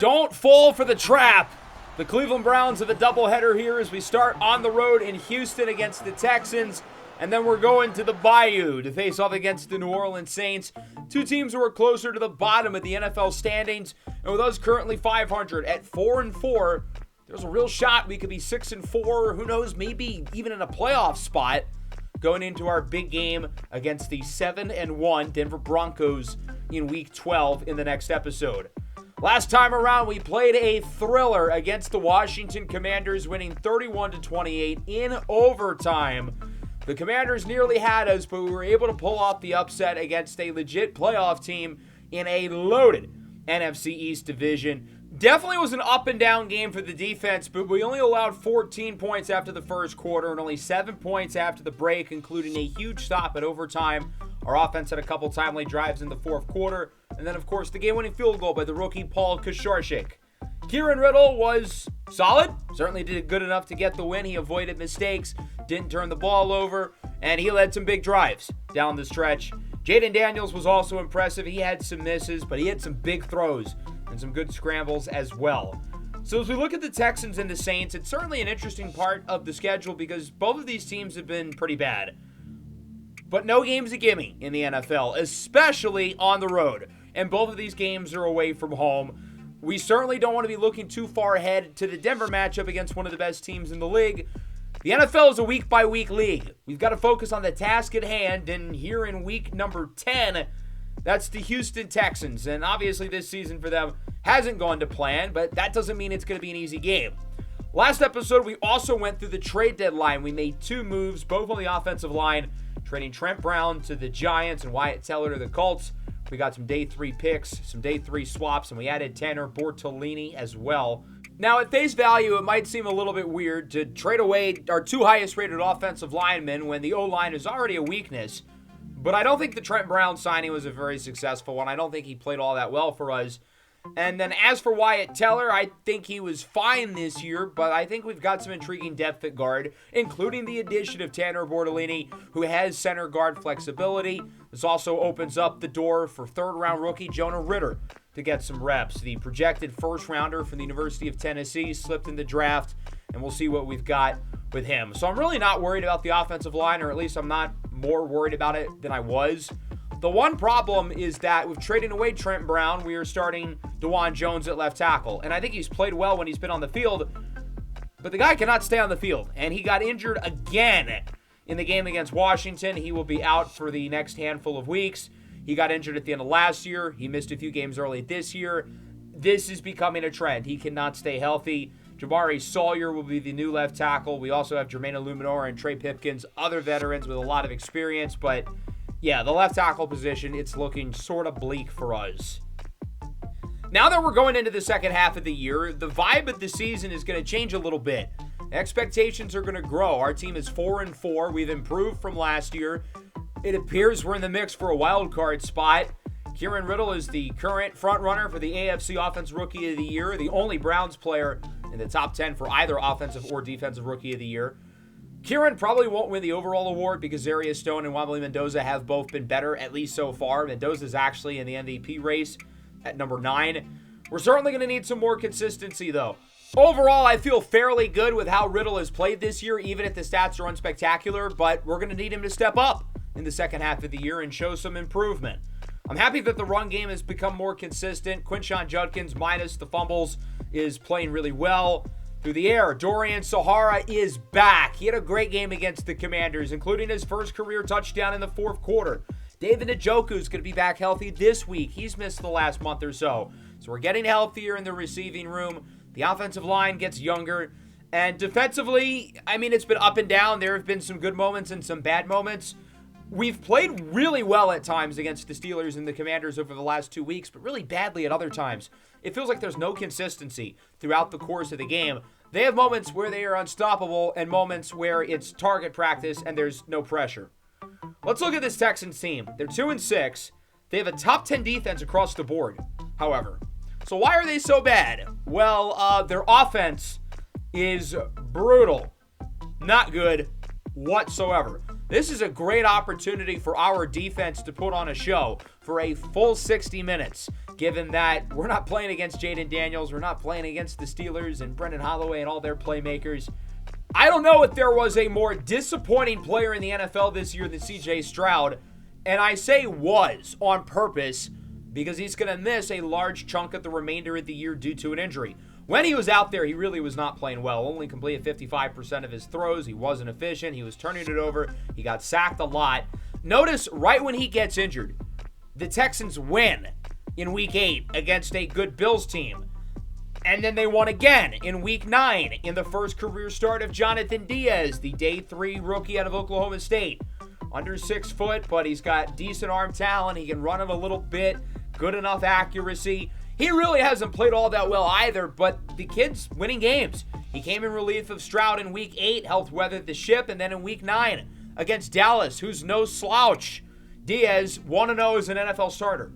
Don't fall for the trap. The Cleveland Browns have a doubleheader here as we start on the road in Houston against the Texans. And then we're going to the Bayou to face off against the New Orleans Saints. Two teams who are closer to the bottom of the NFL standings. And with us currently 500 at 4-4, there's a real shot we could be 6-4. Who knows, maybe even in a playoff spot going into our big game against the 7-1 Denver Broncos in Week 12 in the next episode. Last time around, we played a thriller against the Washington Commanders, winning 31-28 in overtime. The Commanders nearly had us, but we were able to pull off the upset against a legit playoff team in a loaded NFC East division. Definitely was an up and down game for the defense, but we only allowed 14 points after the first quarter and only 7 points after the break, including a huge stop at overtime. Our offense had a couple timely drives in the fourth quarter, and then, of course, the game-winning field goal by the rookie Paul Kasharczyk. Kieran Riddle was solid, certainly did good enough to get the win. He avoided mistakes, didn't turn the ball over, and he led some big drives down the stretch. Jaden Daniels was also impressive. He had some misses, but he had some big throws and some good scrambles as well. So as we look at the Texans and the Saints, it's certainly an interesting part of the schedule because both of these teams have been pretty bad. But no game's a gimme in the NFL, especially on the road. And both of these games are away from home. We certainly don't want to be looking too far ahead to the Denver matchup against one of the best teams in the league. The NFL is a week-by-week league. We've got to focus on the task at hand, and here in week number 10, that's the Houston Texans. And obviously this season for them hasn't gone to plan, but that doesn't mean it's going to be an easy game. Last episode, we also went through the trade deadline. We made two moves, both on the offensive line, trading Trent Brown to the Giants and Wyatt Teller to the Colts. We got some day 3 picks, some day 3 swaps, and we added Tanner Bortolini as well. Now, at face value, it might seem a little bit weird to trade away our two highest rated offensive linemen when the O-line is already a weakness. But I don't think the Trent Brown signing was a very successful one. I don't think he played all that well for us. And then as for Wyatt Teller, I think he was fine this year, but I think we've got some intriguing depth at guard, including the addition of Tanner Bortolini, who has center guard flexibility. This also opens up the door for third-round rookie Jonah Ritter to get some reps. The projected first-rounder from the University of Tennessee slipped in the draft, and we'll see what we've got with him. So I'm really not worried about the offensive line, or at least I'm not more worried about it than I was. The one problem is that with trading away Trent Brown, we are starting DeJuan Jones at left tackle. And I think he's played well when he's been on the field, but the guy cannot stay on the field. And he got injured again in the game against Washington. He will be out for the next handful of weeks. He got injured at the end of last year. He missed a few games early this year. This is becoming a trend. He cannot stay healthy. Jabari Sawyer will be the new left tackle. We also have Jermaine Illuminor and Trey Pipkins, other veterans with a lot of experience, but yeah, the left tackle position, it's looking sort of bleak for us. Now that we're going into the second half of the year, the vibe of the season is going to change a little bit. Expectations are going to grow. Our team is 4-4. We've improved from last year. It appears we're in the mix for a wild card spot. Kieran Riddle is the current front runner for the AFC Offensive Rookie of the Year, the only Browns player in the top 10 for either Offensive or Defensive Rookie of the Year. Kieran probably won't win the overall award because Zarius Stone and Wamali Mendoza have both been better, at least so far. Mendoza's actually in the MVP race at number 9. We're certainly going to need some more consistency, though. Overall, I feel fairly good with how Riddle has played this year, even if the stats are unspectacular, but we're going to need him to step up in the second half of the year and show some improvement. I'm happy that the run game has become more consistent. Quinshon Judkins, minus the fumbles, is playing really well. Through the air, Dorian Sahara is back. He had a great game against the Commanders, including his first career touchdown in the fourth quarter. David Njoku is going to be back healthy this week. He's missed the last month or so. So we're getting healthier in the receiving room. The offensive line gets younger. And defensively, I mean, it's been up and down. There have been some good moments and some bad moments. We've played really well at times against the Steelers and the Commanders over the last 2 weeks, but really badly at other times. It feels like there's no consistency throughout the course of the game. They have moments where they are unstoppable and moments where it's target practice and there's no pressure. Let's look at this Texans team. They're 2-6. They have a top 10 defense across the board, however. So why are they so bad? Well, their offense is brutal. Not good whatsoever. This is a great opportunity for our defense to put on a show for a full 60 minutes, given that we're not playing against Jaden Daniels, we're not playing against the Steelers and Brendan Holloway and all their playmakers. I don't know if there was a more disappointing player in the NFL this year than C.J. Stroud, and I say was on purpose because he's going to miss a large chunk of the remainder of the year due to an injury. When he was out there, he really was not playing well. Only completed 55% of his throws. He wasn't efficient. He was turning it over. He got sacked a lot. Notice right when he gets injured, the Texans win in Week 8 against a good Bills team. And then they won again in Week 9 in the first career start of Jonathan Diaz, the Day 3 rookie out of Oklahoma State. Under 6 foot, but he's got decent arm talent. He can run it a little bit, good enough accuracy. He really hasn't played all that well either, but the kid's winning games. He came in relief of Stroud in Week 8, helped weather the ship, and then in Week 9 against Dallas, who's no slouch, Diaz 1-0 as an NFL starter.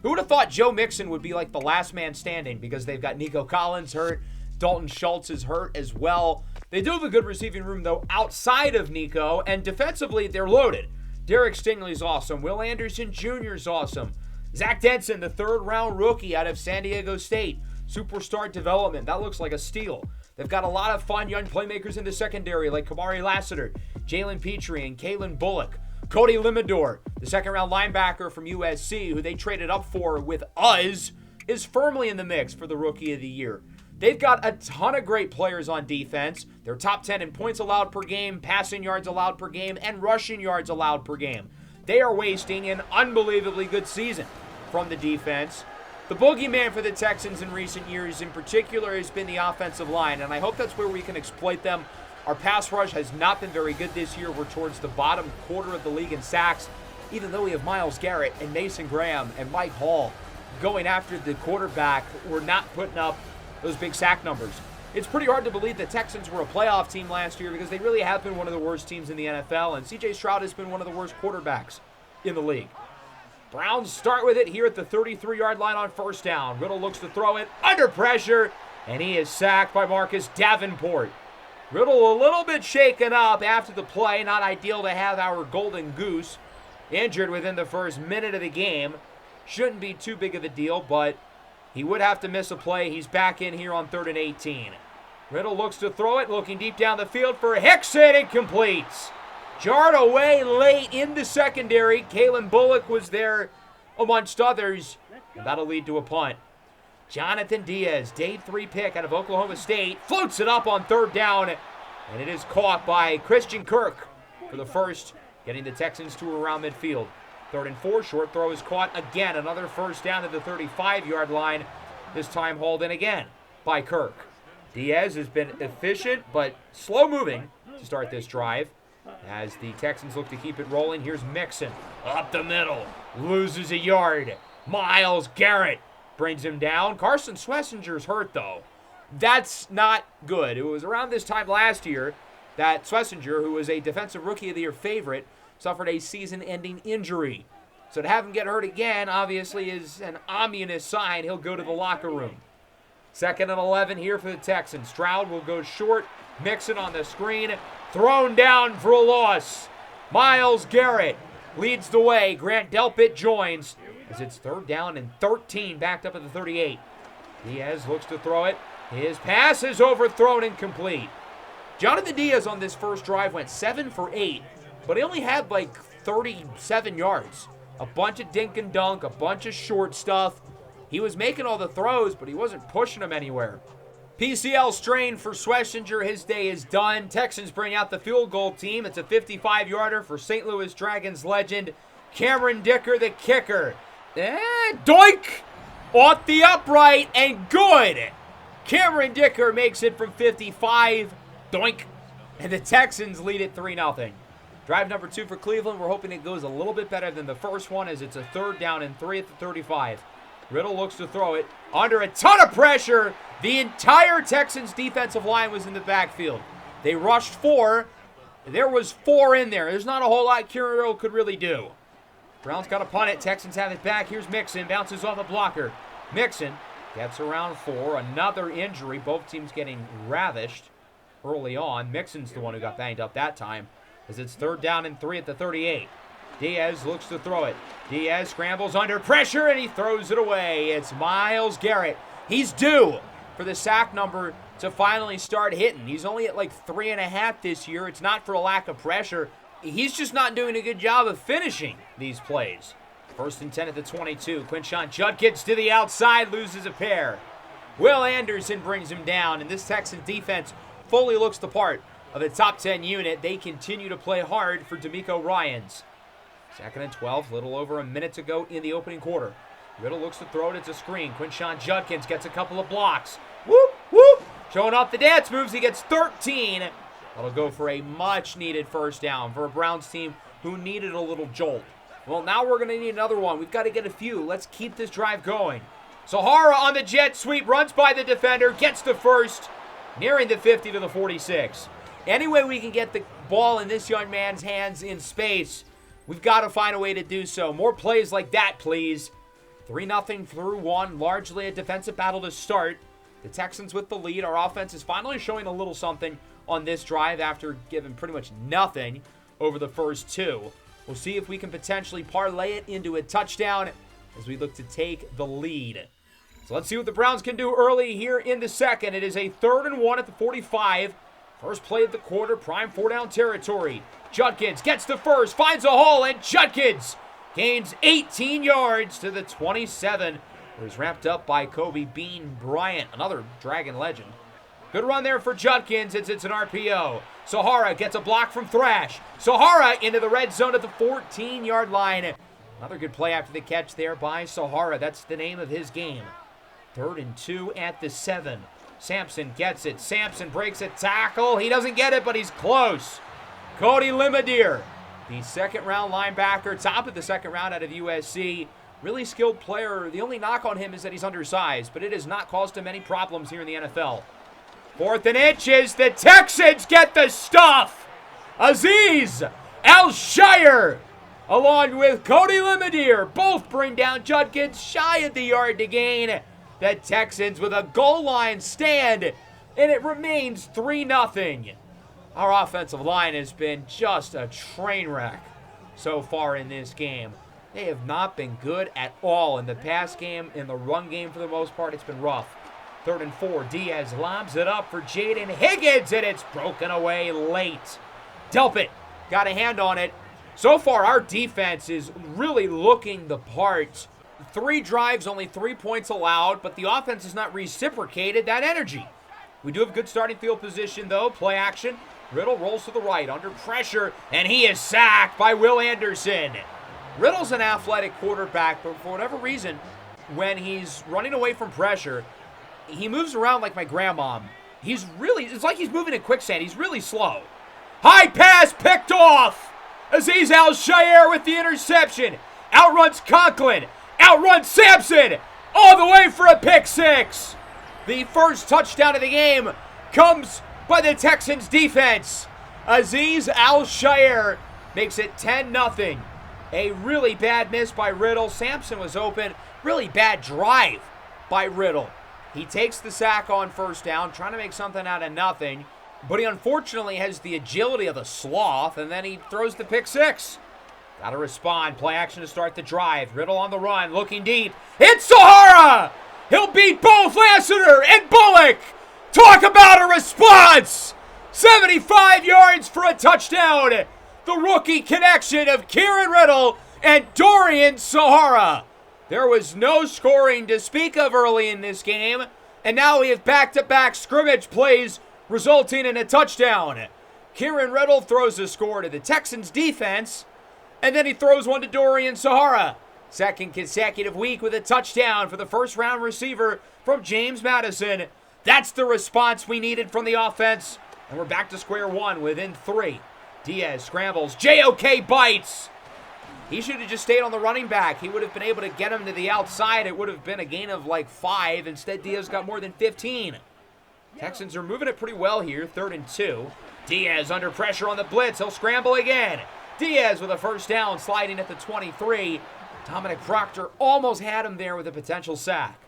Who would have thought Joe Mixon would be like the last man standing because they've got Nico Collins hurt, Dalton Schultz is hurt as well. They do have a good receiving room, though, outside of Nico, and defensively, they're loaded. Derek Stingley's awesome. Will Anderson Jr. is awesome. Zach Denson, the third-round rookie out of San Diego State. Superstar development. That looks like a steal. They've got a lot of fun young playmakers in the secondary like Kamari Lassiter, Jalen Petrie, and Kalen Bullock. Cody Limador, the second-round linebacker from USC, who they traded up for with us, is firmly in the mix for the Rookie of the Year. They've got a ton of great players on defense. They're top 10 in points allowed per game, passing yards allowed per game, and rushing yards allowed per game. They are wasting an unbelievably good season from the defense. The boogeyman for the Texans in recent years in particular has been the offensive line, and I hope that's where we can exploit them. Our pass rush has not been very good this year. We're towards the bottom quarter of the league in sacks, even though we have Myles Garrett and Mason Graham and Mike Hall going after the quarterback. We're not putting up those big sack numbers. It's pretty hard to believe the Texans were a playoff team last year because they really have been one of the worst teams in the NFL, and C.J. Stroud has been one of the worst quarterbacks in the league. Browns start with it here at the 33-yard line on first down. Riddle looks to throw it under pressure, and he is sacked by Marcus Davenport. Riddle a little bit shaken up after the play. Not ideal to have our golden goose injured within the first minute of the game. Shouldn't be too big of a deal, but he would have to miss a play. He's back in here on 3rd and 18. Riddle looks to throw it, looking deep down the field for Hickson. Incomplete. Jarred away late in the secondary. Kalen Bullock was there amongst others, and that'll lead to a punt. Jonathan Diaz, Day 3 pick out of Oklahoma State, floats it up on 3rd down, and it is caught by Christian Kirk for the first, getting the Texans to around midfield. 3rd and 4, short throw is caught again. Another first down to the 35-yard line, this time hauled in again by Kirk. Diaz has been efficient but slow-moving to start this drive. As the Texans look to keep it rolling, here's Mixon up the middle, loses a yard. Myles Garrett brings him down. Carson Schwarzenegger's hurt, though. That's not good. It was around this time last year that Schwarzenegger, who was a Defensive Rookie of the Year favorite, suffered a season-ending injury. So to have him get hurt again, obviously, is an ominous sign. He'll go to the locker room. 2nd and 11 here for the Texans. Stroud will go short. Mixon on the screen. Thrown down for a loss. Myles Garrett leads the way. Grant Delpit joins as it's 3rd down and 13, backed up at the 38. Diaz looks to throw it. His pass is overthrown, incomplete. Jonathan Diaz on this first drive went 7 for 8, but he only had like 37 yards. A bunch of dink and dunk, a bunch of short stuff. He was making all the throws, but he wasn't pushing them anywhere. PCL strain for Schwarzenegger. His day is done. Texans bring out the field goal team. It's a 55-yarder for St. Louis Dragons legend Cameron Dicker, the kicker. Doink! Off the upright and good. Cameron Dicker makes it from 55. Doink. And the Texans lead it 3-0. Drive number 2 for Cleveland. We're hoping it goes a little bit better than the first one as it's a 3rd down and 3 at the 35. Riddle looks to throw it under a ton of pressure. The entire Texans defensive line was in the backfield. They rushed 4. There was 4 in there. There's not a whole lot Riddle could really do. Browns got to punt it. Texans have it back. Here's Mixon. Bounces off a blocker. Mixon gets around 4. Another injury. Both teams getting ravished early on. Mixon's the one who got banged up that time. as it's 3rd down and 3 at the 38. Diaz looks to throw it. Diaz scrambles under pressure, and he throws it away. It's Myles Garrett. He's due for the sack number to finally start hitting. He's only at like 3.5 this year. It's not for a lack of pressure. He's just not doing a good job of finishing these plays. 1st and 10 at the 22. Quinshon Judkins to the outside, loses a pair. Will Anderson brings him down, and this Texans defense fully looks the part of the top 10 unit. They continue to play hard for D'Amico Ryans. 2nd and 12, little over a minute to go in the opening quarter. Riddle looks to throw it. It's a screen. Quinshon Judkins gets a couple of blocks. Whoop, whoop. Showing off the dance moves. He gets 13. That'll go for a much-needed 1st down for a Browns team who needed a little jolt. Well, now we're going to need another one. We've got to get a few. Let's keep this drive going. Sahara on the jet sweep, runs by the defender, gets the 1st, nearing the 50 to the 46. Any way we can get the ball in this young man's hands in space, we've got to find a way to do so. More plays like that, please. 3-0 through 1, largely a defensive battle to start. The Texans with the lead. Our offense is finally showing a little something on this drive after giving pretty much nothing over the first 2. We'll see if we can potentially parlay it into a touchdown as we look to take the lead. So let's see what the Browns can do early here in the second. It is a 3rd and 1 at the 45. First play of the quarter, prime 4-down territory. Judkins gets the 1st, finds a hole, and Judkins gains 18 yards to the 27. Where he's wrapped up by Kobe Bean Bryant, another Dragon legend. Good run there for Judkins. It's an RPO. Sahara gets a block from Thrash. Sahara into the red zone at the 14-yard line. Another good play after the catch there by Sahara. That's the name of his game. 3rd and 2 at the 7. Sampson gets it. Sampson breaks a tackle. He doesn't get it, but he's close. Cody Limadier, the 2nd-round linebacker, top of the 2nd round out of USC. Really skilled player. The only knock on him is that he's undersized, but it has not caused him any problems here in the NFL. 4th and inches. The Texans get the stuff. Azeez Al-Shire, along with Cody Limadier, both bring down Judkins shy of the yard to gain. The Texans with a goal line stand, and it remains 3-0. Our offensive line has been just a train wreck so far in this game. They have not been good at all in the pass game. In the run game, for the most part, it's been rough. 3rd and 4, Diaz lobs it up for Jaden Higgins, and it's broken away late. Delpit got a hand on it. So far, our defense is really looking the part. 3 drives, only 3 points allowed, but the offense has not reciprocated that energy. We do have good starting field position, though. Play action. Riddle rolls to the right, under pressure, and he is sacked by Will Anderson. Riddle's an athletic quarterback, but for whatever reason, when he's running away from pressure, he moves around like my grandma. It's like he's moving in quicksand. He's really slow. High pass picked off. Azeez Al-Shire with the interception. Outruns Conklin. Outruns Sampson. All the way for a pick 6. The first touchdown of the game comes by the Texans defense. Azeez Al-Shire makes it 10-0. A really bad miss by Riddle. Sampson was open. Really bad drive by Riddle. He takes the sack on 1st down, trying to make something out of nothing. But he unfortunately has the agility of a sloth, and then he throws the pick 6. Got to respond. Play action to start the drive. Riddle on the run, looking deep. It's Sahara! He'll beat both Lassiter and Bullock! Talk about a response! 75 yards for a touchdown! The rookie connection of Kieran Riddle and Dorian Sahara. There was no scoring to speak of early in this game, and now we have back-to-back scrimmage plays resulting in a touchdown. Kieran Riddle throws a score to the Texans defense, and then he throws one to Dorian Sahara. 2nd consecutive week with a touchdown for the 1st-round receiver from James Madison. That's the response we needed from the offense, and we're back to square one within 3. Diaz scrambles. JOK bites. He should have just stayed on the running back. He would have been able to get him to the outside. It would have been a gain of like 5. Instead, Diaz got more than 15. Texans are moving it pretty well here. 3rd and 2. Diaz under pressure on the blitz. He'll scramble again. Diaz with a 1st down, sliding at the 23. Dominic Proctor almost had him there with a potential sack.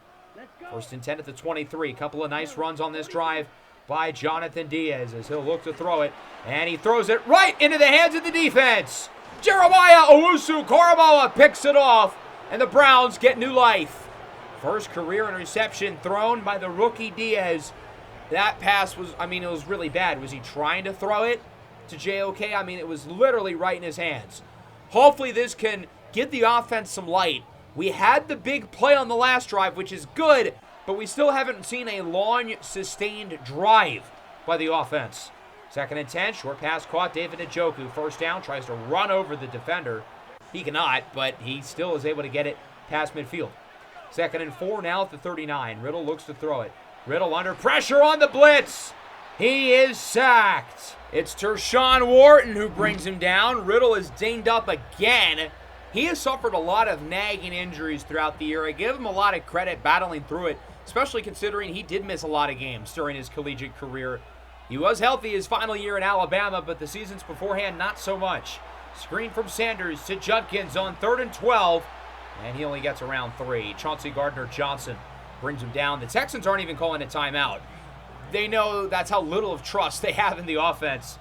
1st and 10 at the 23. Couple of nice runs on this drive by Jonathan Diaz as he'll look to throw it. And he throws it right into the hands of the defense. Jeremiah Owusu-Koramoah picks it off, and the Browns get new life. First career interception thrown by the rookie Diaz. That pass was, it was really bad. Was he trying to throw it to JOK? It was literally right in his hands. Hopefully this can give the offense some light. We had the big play on the last drive, which is good, but we still haven't seen a long, sustained drive by the offense. 2nd and 10, short pass caught. David Njoku, first down, tries to run over the defender. He cannot, but he still is able to get it past midfield. 2nd and 4 now at the 39. Riddle looks to throw it. Riddle under pressure on the blitz. He is sacked. It's Tershawn Wharton who brings him down. Riddle is dinged up again. He has suffered a lot of nagging injuries throughout the year. I give him a lot of credit battling through it, especially considering he did miss a lot of games during his collegiate career. He was healthy his final year in Alabama, but the seasons beforehand, not so much. Screen from Sanders to Judkins on 3rd and 12, and he only gets around 3. Chauncey Gardner-Johnson brings him down. The Texans aren't even calling a timeout. They know that's how little of trust they have in the offense.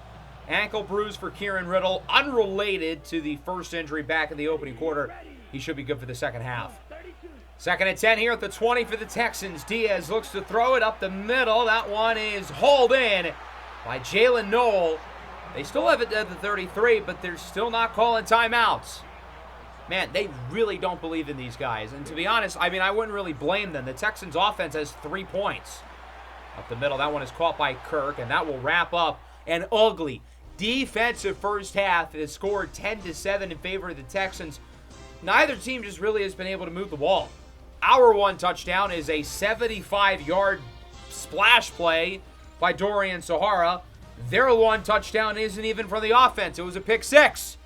Ankle bruise for Kieran Riddle, unrelated to the first injury back in the opening quarter. He should be good for the second half. 2nd and 10 here at the 20 for the Texans. Diaz looks to throw it up the middle. That one is hauled in by Jalen Noel. They still have it at the 33, but they're still not calling timeouts. Man, they really don't believe in these guys. And to be honest, I wouldn't really blame them. The Texans' offense has 3 points. Up the middle, that one is caught by Kirk, and that will wrap up an ugly defensive first half. It has scored 10-7 in favor of the Texans. Neither team just really has been able to move the ball. Our one touchdown is a 75-yard splash play by Dorian Sahara. Their one touchdown isn't even from the offense. It was a pick 6.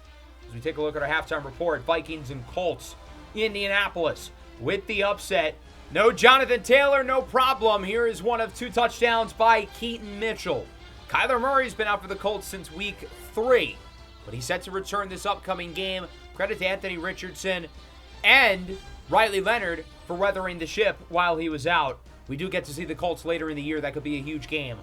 As we take a look at our halftime report, Vikings and Colts, Indianapolis with the upset. No Jonathan Taylor, no problem. Here is one of 2 touchdowns by Keaton Mitchell. Kyler Murray's been out for the Colts since week 3, but he's set to return this upcoming game. Credit to Anthony Richardson and Riley Leonard for weathering the ship while he was out. We do get to see the Colts later in the year. That could be a huge game.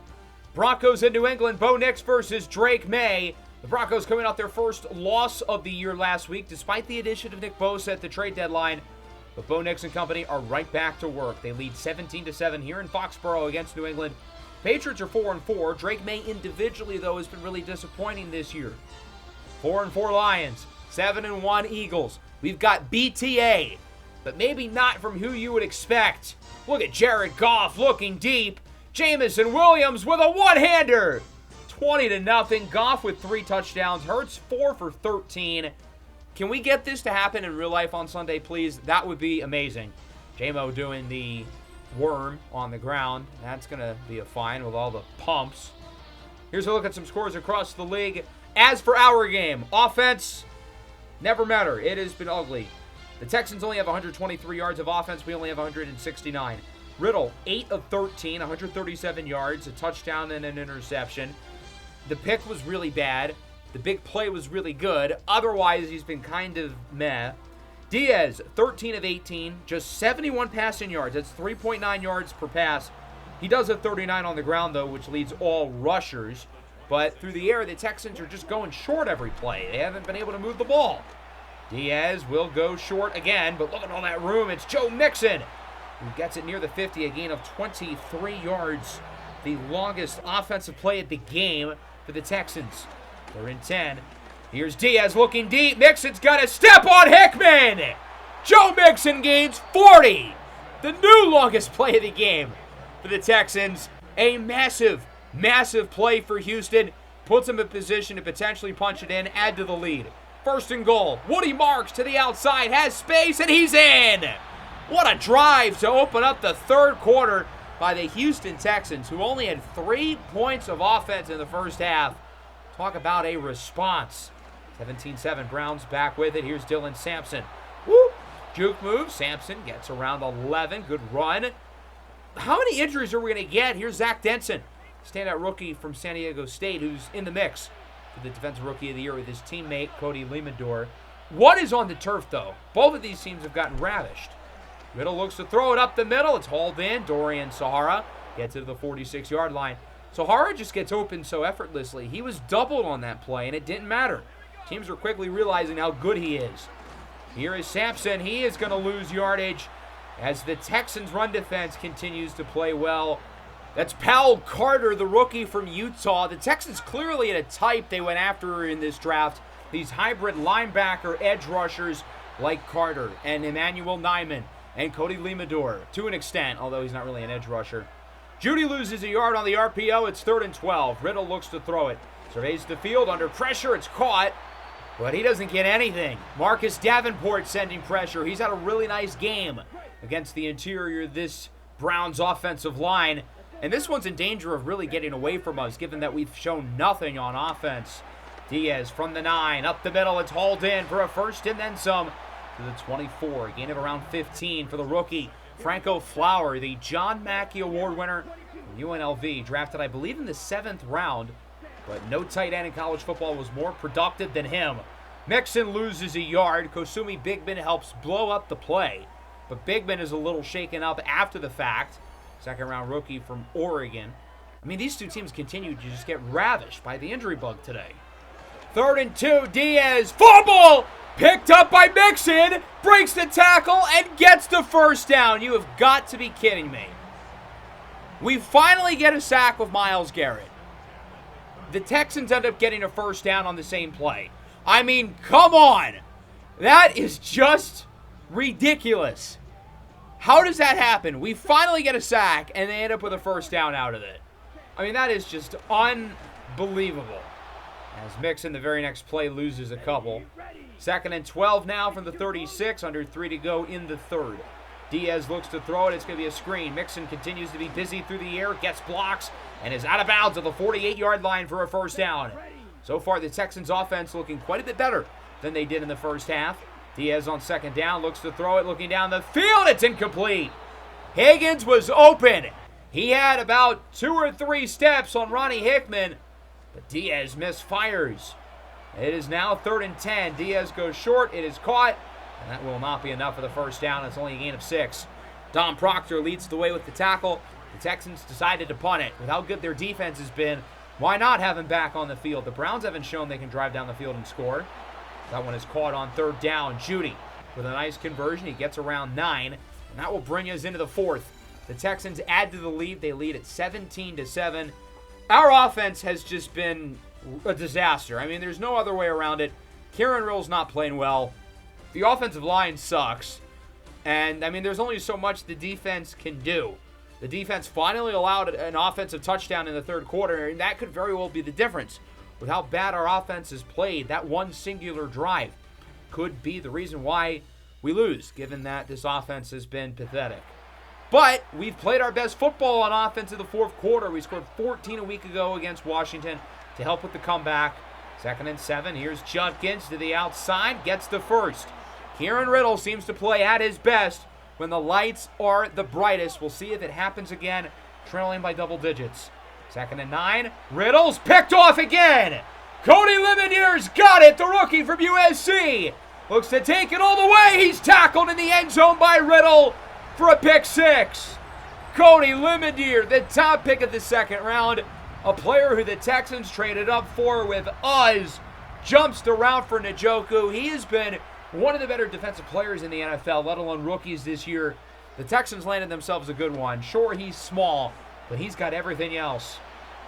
Broncos in New England, Bo Nix versus Drake May. The Broncos coming off their first loss of the year last week, despite the addition of Nick Bosa at the trade deadline. But Bo Nix and company are right back to work. They lead 17-7 here in Foxborough against New England. Patriots are 4-4. Drake May individually, though, has been really disappointing this year. 4-4 Lions, 7-1 Eagles. We've got BTA, but maybe not from who you would expect. Look at Jared Goff looking deep. Jamison Williams with a one-hander. 20-0. Goff with 3 touchdowns. Hurts 4 for 13. Can we get this to happen in real life on Sunday, please? That would be amazing. J-Mo doing the worm on the ground. That's going to be a fine with all the pumps. Here's a look at some scores across the league. As for our game, offense, never matter. It has been ugly. The Texans only have 123 yards of offense. We only have 169. Riddle, 8 of 13, 137 yards, a touchdown and an interception. The pick was really bad. The big play was really good. Otherwise, he's been kind of meh. Diaz, 13 of 18, just 71 passing yards. That's 3.9 yards per pass. He does have 39 on the ground, though, which leads all rushers. But through the air, the Texans are just going short every play. They haven't been able to move the ball. Diaz will go short again, but look at all that room. It's Joe Mixon who gets it near the 50, a gain of 23 yards. The longest offensive play at the game for the Texans. They're in 10. Here's Diaz looking deep. Mixon's got a step on Hickman. Joe Mixon gains 40. The new longest play of the game for the Texans. A massive, massive play for Houston. Puts them in position to potentially punch it in, add to the lead. 1st and goal. Woody Marks to the outside, has space, and he's in. What a drive to open up the 3rd quarter by the Houston Texans, who only had 3 points of offense in the first half. Talk about a response. 17-7, Browns back with it. Here's Dylan Sampson. Woo! Juke move. Sampson gets around 11. Good run. How many injuries are we going to get? Here's Zach Denson, standout rookie from San Diego State, who's in the mix for the Defensive Rookie of the Year with his teammate, Cody Lehmendor. What is on the turf, though? Both of these teams have gotten ravished. Riddle looks to throw it up the middle. It's hauled in. Dorian Sahara gets to the 46-yard line. Sahara just gets open so effortlessly. He was doubled on that play, and it didn't matter. Teams are quickly realizing how good he is. Here is Sampson. He is going to lose yardage as the Texans' run defense continues to play well. That's Powell Carter, the rookie from Utah. The Texans clearly had a type they went after in this draft. These hybrid linebacker edge rushers like Carter and Emmanuel Nyman and Cody Limador to an extent, although he's not really an edge rusher. Judy loses a yard on the RPO. It's 3rd and 12. Riddle looks to throw it. Surveys the field under pressure. It's caught, but he doesn't get anything. Marcus Davenport sending pressure. He's had a really nice game against the interior of this Browns offensive line. And this one's in danger of really getting away from us, given that we've shown nothing on offense. Diaz from the 9, up the middle. It's hauled in for a first and then some to the 24. A gain of around 15 for the rookie, Franco Flower, the John Mackey Award winner from UNLV, drafted, I believe, in the 7th round. But no tight end in college football was more productive than him. Mixon loses a yard. Kosumi Bigman helps blow up the play. But Bigman is a little shaken up after the fact. 2nd round rookie from Oregon. I mean, these two teams continue to just get ravished by the injury bug today. 3rd and 2, Diaz, fumble! Picked up by Mixon, breaks the tackle, and gets the first down. You have got to be kidding me. We finally get a sack with Myles Garrett. The Texans end up getting a first down on the same play. I mean, come on. That is just ridiculous. How does that happen? We finally get a sack, and they end up with a first down out of it. I mean, that is just unbelievable. As Mixon, the very next play, loses a couple. 2nd and 12 now from the 36, under 3 to go in the 3rd. Diaz looks to throw it. It's going to be a screen. Mixon continues to be busy through the air, gets blocks, and is out of bounds at the 48-yard line for a first down. So far, the Texans' offense looking quite a bit better than they did in the first half. Diaz on 2nd down, looks to throw it, looking down the field. It's incomplete. Higgins was open. He had about 2 or 3 steps on Ronnie Hickman, but Diaz misfires. It is now 3rd and 10. Diaz goes short. It is caught, and that will not be enough for the first down. It's only a gain of 6. Dom Proctor leads the way with the tackle. The Texans decided to punt it. With how good their defense has been, why not have him back on the field? The Browns haven't shown they can drive down the field and score. That one is caught on 3rd down. Judy with a nice conversion. He gets around 9, and that will bring us into the 4th. The Texans add to the lead. They lead at 17-7. Our offense has just been a disaster. I mean, there's no other way around it. Kieran Rill's not playing well. The offensive line sucks. And, I mean, there's only so much the defense can do. The defense finally allowed an offensive touchdown in the 3rd quarter, and that could very well be the difference. With how bad our offense has played, that one singular drive could be the reason why we lose, given that this offense has been pathetic. But we've played our best football on offense in the 4th quarter. We scored 14 a week ago against Washington to help with the comeback. 2nd and 7. Here's Judkins to the outside. Gets the first. Kieran Riddle seems to play at his best when the lights are the brightest. We'll see if it happens again, trailing by double digits. 2nd and 9. Riddle's picked off again. Cody Limadier's got it. The rookie from USC looks to take it all the way. He's tackled in the end zone by Riddle for a pick 6. Cody Limadier, the top pick of the 2nd round. A player who the Texans traded up for with us, jumps the route for Njoku. He has been one of the better defensive players in the NFL, let alone rookies this year. The Texans landed themselves a good one. Sure, he's small, but he's got everything else.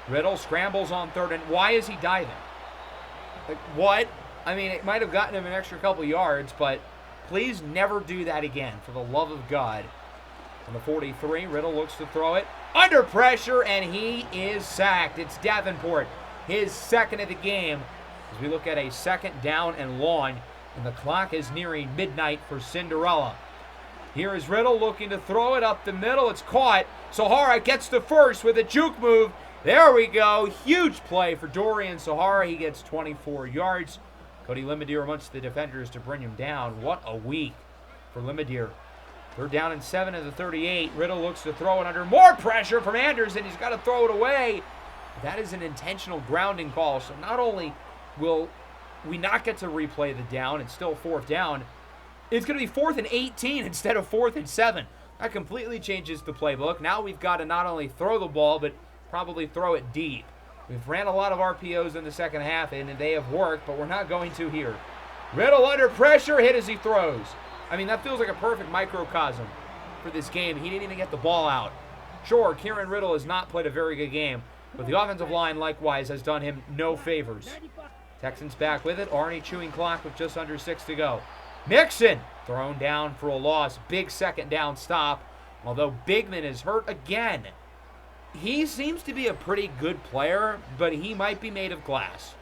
Riddle scrambles on 3rd, and why is he diving? Like, what? I mean, it might have gotten him an extra couple yards, but please never do that again, for the love of God. On the 43, Riddle looks to throw it. Under pressure, and he is sacked. It's Davenport, his 2nd of the game, as we look at a 2nd down and long, and the clock is nearing midnight for Cinderella. Here is Riddle looking to throw it up the middle. It's caught. Sahara gets the first with a juke move. There we go. Huge play for Dorian Sahara. He gets 24 yards. Cody Limadier amongst the defenders to bring him down. What a week for Limadier. 3rd down and 7 of the 38. Riddle looks to throw it under more pressure from Anderson. He's got to throw it away. That is an intentional grounding call. So not only will we not get to replay the down, it's still 4th down, it's going to be 4th and 18 instead of 4th and 7. That completely changes the playbook. Now we've got to not only throw the ball, but probably throw it deep. We've ran a lot of RPOs in the second half, and they have worked, but we're not going to here. Riddle under pressure, hit as he throws. I mean, that feels like a perfect microcosm for this game. He didn't even get the ball out. Sure, Kieran Riddle has not played a very good game, but the offensive line, likewise, has done him no favors. Texans back with it. Arnie chewing clock with just under 6 to go. Mixon thrown down for a loss. Big second down stop, although Bigman is hurt again. He seems to be a pretty good player, but he might be made of glass,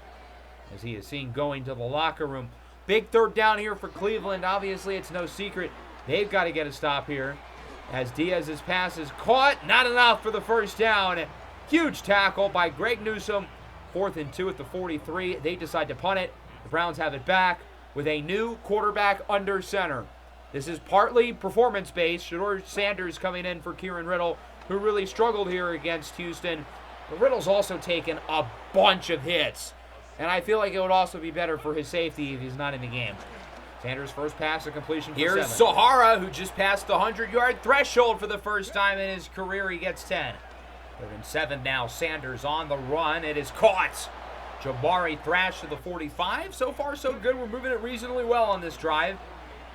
as he is seen going to the locker room. Big third down here for Cleveland. Obviously, it's no secret they've got to get a stop here, as Diaz's pass is caught. Not enough for the first down. Huge tackle by Greg Newsome. 4th and 2 at the 43. They decide to punt it. The Browns have it back with a new quarterback under center. This is partly performance-based. Shedeur Sanders coming in for Kieran Riddle, who really struggled here against Houston. But Riddle's also taken a bunch of hits, and I feel like it would also be better for his safety if he's not in the game. Sanders' first pass, a completion for 7. Here's Sahara, who just passed the 100-yard threshold for the first time in his career. He gets 10. 3rd and 7 now. Sanders on the run. It is caught. Jabari Thrash to the 45. So far, so good. We're moving it reasonably well on this drive.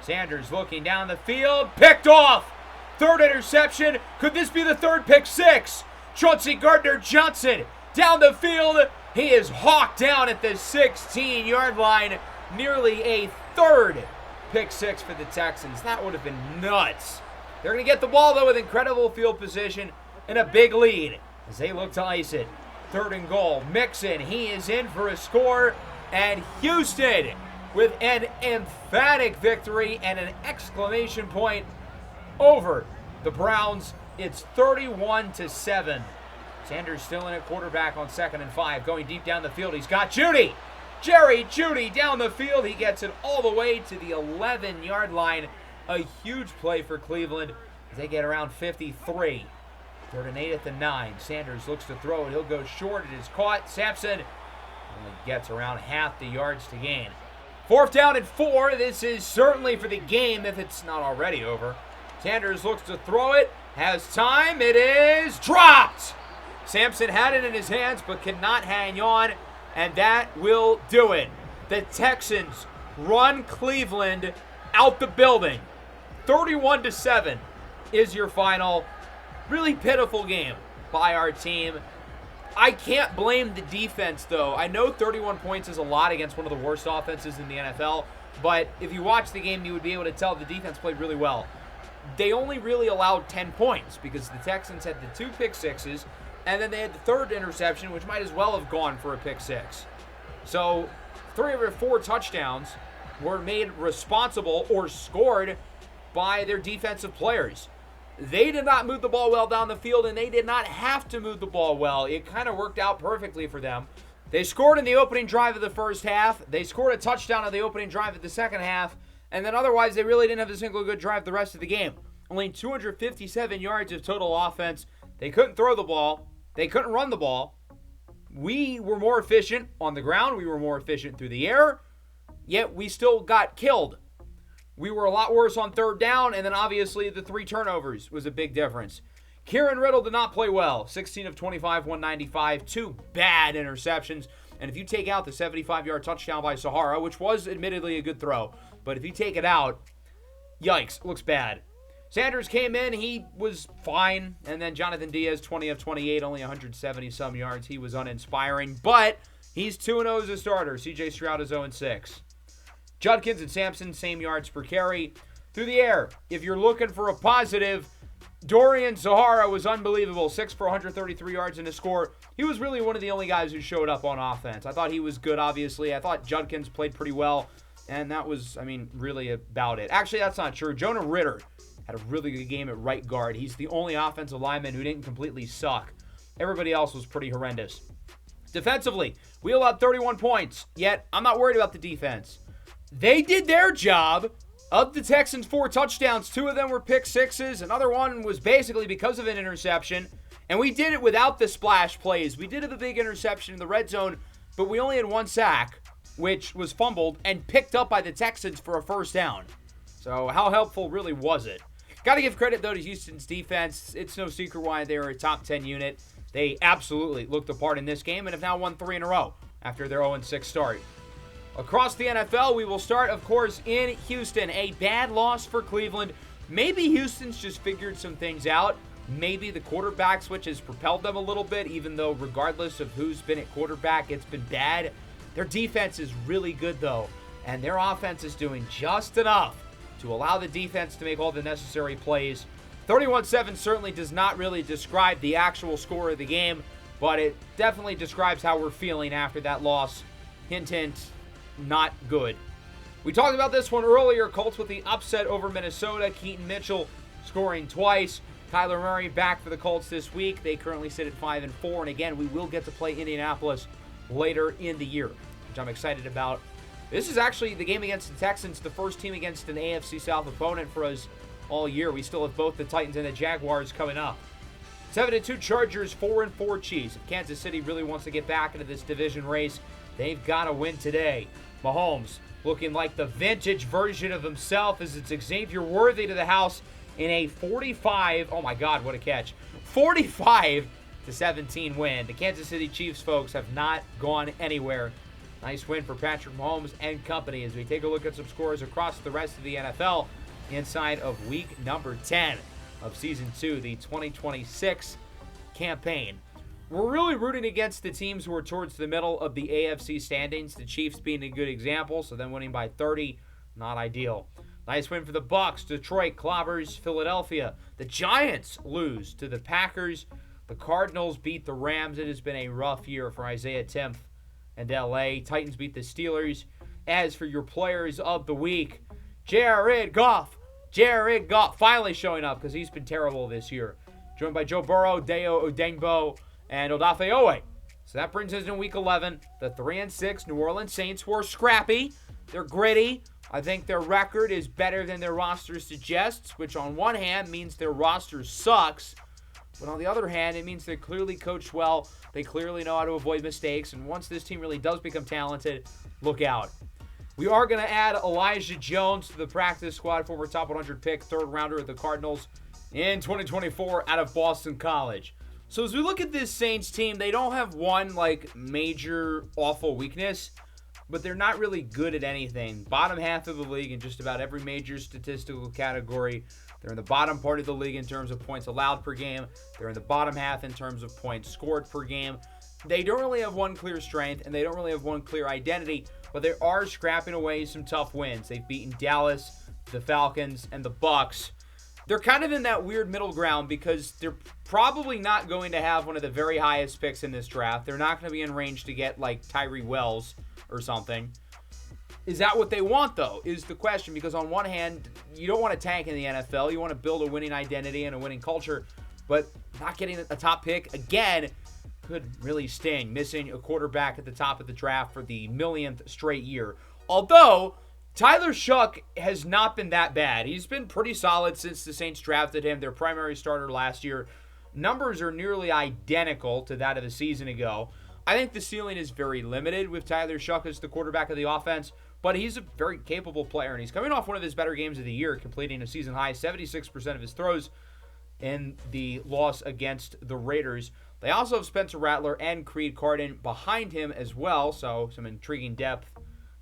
Sanders looking down the field. Picked off. 3rd interception. Could this be the 3rd pick 6? Chauncey Gardner-Johnson down the field. He is hawked down at the 16-yard line. Nearly a 3rd pick 6 for the Texans. That would have been nuts. They're going to get the ball, though, with incredible field position and a big lead as they look to ice it. 3rd and goal. Mixon, he is in for a score. And Houston with an emphatic victory and an exclamation point over the Browns. It's 31-7. Sanders still in at quarterback on 2nd and 5. Going deep down the field. He's got Jeudy. Jerry Jeudy down the field. He gets it all the way to the 11-yard line. A huge play for Cleveland as they get around 53. 3rd and 8 at the 9. Sanders looks to throw it. He'll go short. It is caught. Sampson only gets around half the yards to gain. 4th down and 4. This is certainly for the game if it's not already over. Sanders looks to throw it. Has time. It is dropped. Sampson had it in his hands but cannot hang on, and that will do it. The Texans run Cleveland out the building. 31-7 is your final. Really pitiful game by our team. I can't blame the defense, though. I know 31 points is a lot against one of the worst offenses in the NFL, but if you watch the game, you would be able to tell the defense played really well. They only really allowed 10 points because the Texans had the 2 pick 6s, and then they had the 3rd interception, which might as well have gone for a pick 6. So 3 of their 4 touchdowns were made responsible or scored by their defensive players. They did not move the ball well down the field, and they did not have to move the ball well. It kind of worked out perfectly for them. They scored in the opening drive of the first half. They scored a touchdown on the opening drive of the second half, and then otherwise they really didn't have a single good drive the rest of the game. Only 257 yards of total offense. They couldn't throw the ball. They couldn't run the ball. We were more efficient on the ground. We were more efficient through the air, yet we still got killed. We were a lot worse on 3rd down, and then obviously the 3 turnovers was a big difference. Kieran Riddle did not play well. 16 of 25, 195, 2 bad interceptions. And if you take out the 75-yard touchdown by Sahara, which was admittedly a good throw, but if you take it out, yikes, looks bad. Sanders came in, he was fine. And then Jonathan Diaz, 20 of 28, only 170-some yards. He was uninspiring, but he's 2-0 as a starter. CJ Stroud is 0-6. Judkins and Sampson, same yards per carry. Through the air, if you're looking for a positive, Dorian Sahara was unbelievable. 6 for 133 yards and a score. He was really one of the only guys who showed up on offense. I thought he was good, obviously. I thought Judkins played pretty well, and that was, really about it. Actually, that's not true. Jonah Ritter had a really good game at right guard. He's the only offensive lineman who didn't completely suck. Everybody else was pretty horrendous. Defensively, we allowed 31 points, yet I'm not worried about the defense. They did their job. Of the Texans' 4 touchdowns, 2 of them were pick 6s. Another one was basically because of an interception. And we did it without the splash plays. We did have a big interception in the red zone, but we only had 1 sack, which was fumbled and picked up by the Texans for a first down. So how helpful really was it? Got to give credit, though, to Houston's defense. It's no secret why they were a top 10 unit. They absolutely looked the part in this game and have now won 3 in a row after their 0-6 start. Across the NFL, we will start, of course, in Houston. A bad loss for Cleveland. Maybe Houston's just figured some things out. Maybe the quarterback switch has propelled them a little bit, even though regardless of who's been at quarterback, it's been bad. Their defense is really good, though, and their offense is doing just enough to allow the defense to make all the necessary plays. 31-7 certainly does not really describe the actual score of the game, but it definitely describes how we're feeling after that loss. Hint, hint, not good. We talked about this one earlier. Colts with the upset over Minnesota. Keaton Mitchell scoring twice. Kyler Murray back for the Colts this week. They currently sit at 5-4, and again, we will get to play Indianapolis later in the year, which I'm excited about. This is actually the game against the Texans, the first team against an AFC South opponent for us all year. We still have both the Titans and the Jaguars coming up. 7-2 Chargers, 4-4 Chiefs. If Kansas City really wants to get back into this division race, they've got to win today. Mahomes looking like the vintage version of himself as it's Xavier Worthy to the house in a 45, oh my God, what a catch, 45-17 win. The Kansas City Chiefs, folks, have not gone anywhere. Nice win for Patrick Mahomes and company as we take a look at some scores across the rest of the NFL inside of week number 10 of season 2, the 2026 campaign. We're really rooting against the teams who are towards the middle of the AFC standings, the Chiefs being a good example, so them winning by 30, not ideal. Nice win for the Bucs. Detroit clobbers Philadelphia. The Giants lose to the Packers. The Cardinals beat the Rams. It has been a rough year for Isaiah Timpf and LA. Titans beat the Steelers. As for your players of the week, Jared Goff finally showing up because he's been terrible this year. Joined by Joe Burrow, Deo Odengbo, and Odafe Owe. So that brings us in week 11. The 3-6 New Orleans Saints were scrappy. They're gritty. I think their record is better than their roster suggests, which on one hand means their roster sucks, but on the other hand, it means they're clearly coached well. They clearly know how to avoid mistakes, and once this team really does become talented, look out. We are going to add Elijah Jones to the practice squad, former top 100 pick, third rounder of the Cardinals in 2024 out of Boston College. So as we look at this Saints team, they don't have one major awful weakness, but they're not really good at anything. Bottom half of the league in just about every major statistical category. They're in the bottom part of the league in terms of points allowed per game. They're in the bottom half in terms of points scored per game. They don't really have one clear strength, and they don't really have one clear identity, but they are scrapping away some tough wins. They've beaten Dallas, the Falcons, and the Bucs. They're kind of in that weird middle ground because they're probably not going to have one of the very highest picks in this draft. They're not going to be in range to get Tyree Wells or something. Is that what they want, though, is the question. Because on one hand, you don't want to tank in the NFL. You want to build a winning identity and a winning culture. But not getting a top pick, again, could really sting. Missing a quarterback at the top of the draft for the millionth straight year. Although, Tyler Shuck has not been that bad. He's been pretty solid since the Saints drafted him, their primary starter last year. Numbers are nearly identical to that of a season ago. I think the ceiling is very limited with Tyler Shuck as the quarterback of the offense, but he's a very capable player, and he's coming off one of his better games of the year, completing a season-high 76% of his throws in the loss against the Raiders. They also have Spencer Rattler and Creed Carden behind him as well, so some intriguing depth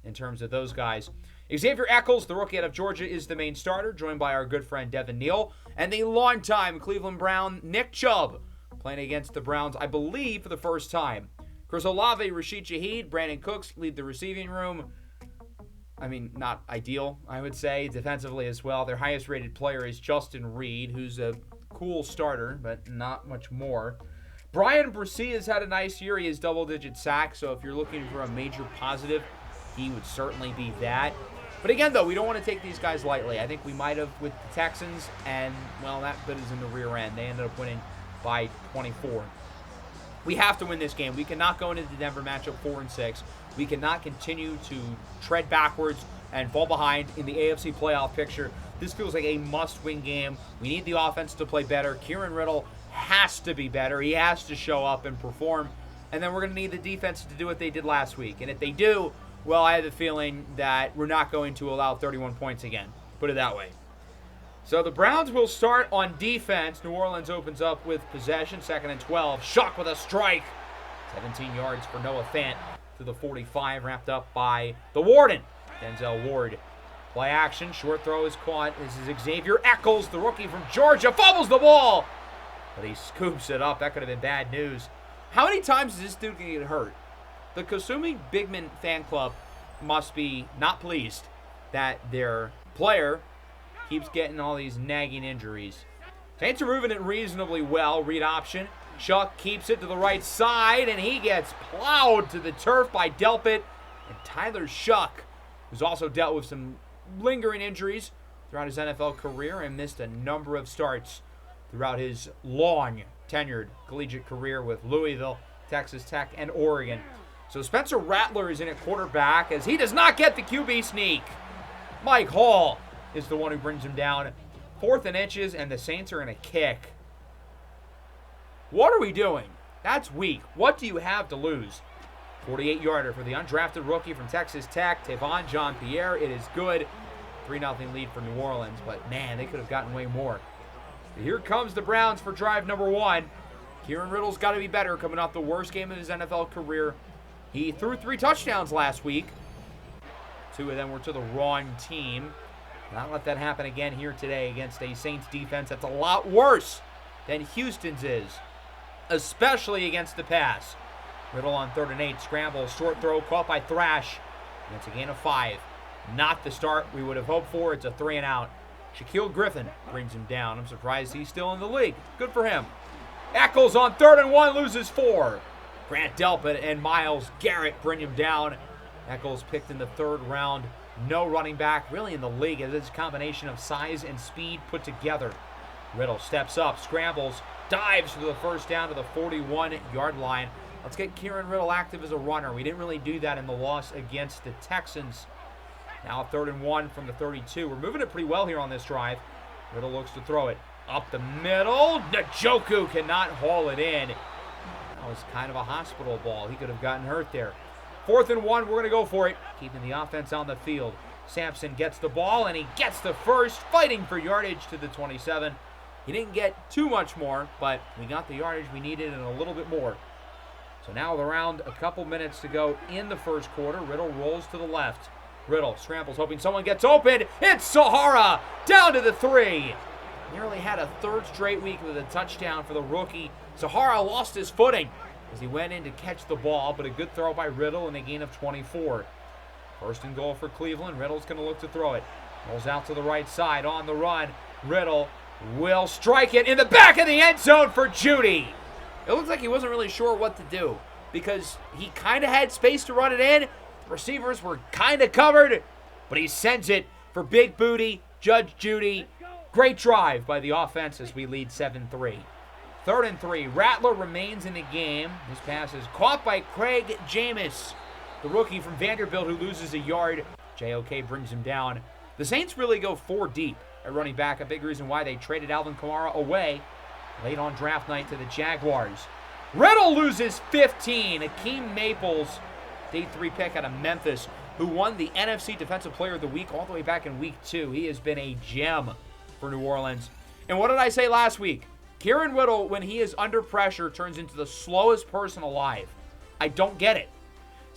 in terms of those guys. Xavier Eccles, the rookie out of Georgia, is the main starter, joined by our good friend Devin Neal, and the longtime Cleveland Brown, Nick Chubb, playing against the Browns, I believe, for the first time. Chris Olave, Rashid Shaheed, Brandon Cooks lead the receiving room. I mean, not ideal, I would say, defensively as well. Their highest-rated player is Justin Reed, who's a cool starter, but not much more. Brian Bresee has had a nice year. He has double-digit sacks, so if you're looking for a major positive, he would certainly be that. But again, though, we don't want to take these guys lightly. I think we might have with the Texans, and, well, that bit is in the rear end. They ended up winning by 24. We have to win this game. We cannot go into the Denver matchup 4-6. We cannot continue to tread backwards and fall behind in the AFC playoff picture. This feels like a must-win game. We need the offense to play better. Kieran Riddle has to be better. He has to show up and perform. And then we're going to need the defense to do what they did last week. And if they do, well, I have a feeling that we're not going to allow 31 points again. Put it that way. So the Browns will start on defense. New Orleans opens up with possession, 2nd and 12. Shuck with a strike. 17 yards for Noah Fant to the 45, wrapped up by the Warden, Denzel Ward. Play action, short throw is caught. This is Xavier Eccles, the rookie from Georgia, fumbles the ball, but he scoops it up. That could have been bad news. How many times is this dude going to get hurt? The Kasumi Bigman fan club must be not pleased that their player keeps getting all these nagging injuries. Saints are moving it reasonably well. Read option. Shuck keeps it to the right side, and he gets plowed to the turf by Delpit. And Tyler Shuck, who's also dealt with some lingering injuries throughout his NFL career and missed a number of starts throughout his long tenured collegiate career with Louisville, Texas Tech, and Oregon. So Spencer Rattler is in at quarterback as he does not get the QB sneak. Mike Hall is the one who brings him down. 4th and inches, and the Saints are in a kick. What are we doing? That's weak. What do you have to lose? 48-yarder for the undrafted rookie from Texas Tech, Tavon Jean-Pierre. It is good. 3-0 lead for New Orleans, but man, they could have gotten way more. So here comes the Browns for drive number 1. Kieran Riddle's got to be better coming off the worst game of his NFL career. He threw 3 touchdowns last week. 2 of them were to the wrong team. Not let that happen again here today against a Saints defense that's a lot worse than Houston's is, especially against the pass. Riddle on 3rd and 8, scramble, short throw, caught by Thrash. And it's a gain of 5. Not the start we would have hoped for. It's a 3 and out. Shaquille Griffin brings him down. I'm surprised he's still in the league. Good for him. Eccles on 3rd and 1, loses 4. Grant Delpit and Myles Garrett bring him down. Eccles picked in the 3rd round. No running back really in the league as it's a combination of size and speed put together. Riddle steps up, scrambles, dives for the first down to the 41-yard line. Let's get Kieran Riddle active as a runner. We didn't really do that in the loss against the Texans. Now 3rd and 1 from the 32. We're moving it pretty well here on this drive. Riddle looks to throw it up the middle. Njoku cannot haul it in. That was kind of a hospital ball. He could have gotten hurt there. 4th and 1, we're going to go for it. Keeping the offense on the field. Sampson gets the ball, and he gets the first, fighting for yardage to the 27. He didn't get too much more, but we got the yardage we needed and a little bit more. So now around a couple minutes to go in the first quarter. Riddle rolls to the left. Riddle scrambles, hoping someone gets open. It's Sahara down to the 3. Nearly had a 3rd straight week with a touchdown for the rookie. Sahara lost his footing as he went in to catch the ball, but a good throw by Riddle and a gain of 24. 1st and goal for Cleveland. Riddle's going to look to throw it. Rolls out to the right side on the run. Riddle will strike it in the back of the end zone for Judy. It looks like he wasn't really sure what to do because he kind of had space to run it in. The receivers were kind of covered, but he sends it for big booty Judge Judy. Great drive by the offense as we lead 7-3. 3rd and 3. Rattler remains in the game. This pass is caught by Craig Jameis, the rookie from Vanderbilt, who loses a yard. JOK brings him down. The Saints really go 4 deep at running back, a big reason why they traded Alvin Kamara away late on draft night to the Jaguars. Riddle loses 15. Akeem Maples, day 3 pick out of Memphis, who won the NFC Defensive Player of the Week all the way back in week 2. He has been a gem for New Orleans. And what did I say last week? Kieran Riddle, when he is under pressure, turns into the slowest person alive. I don't get it.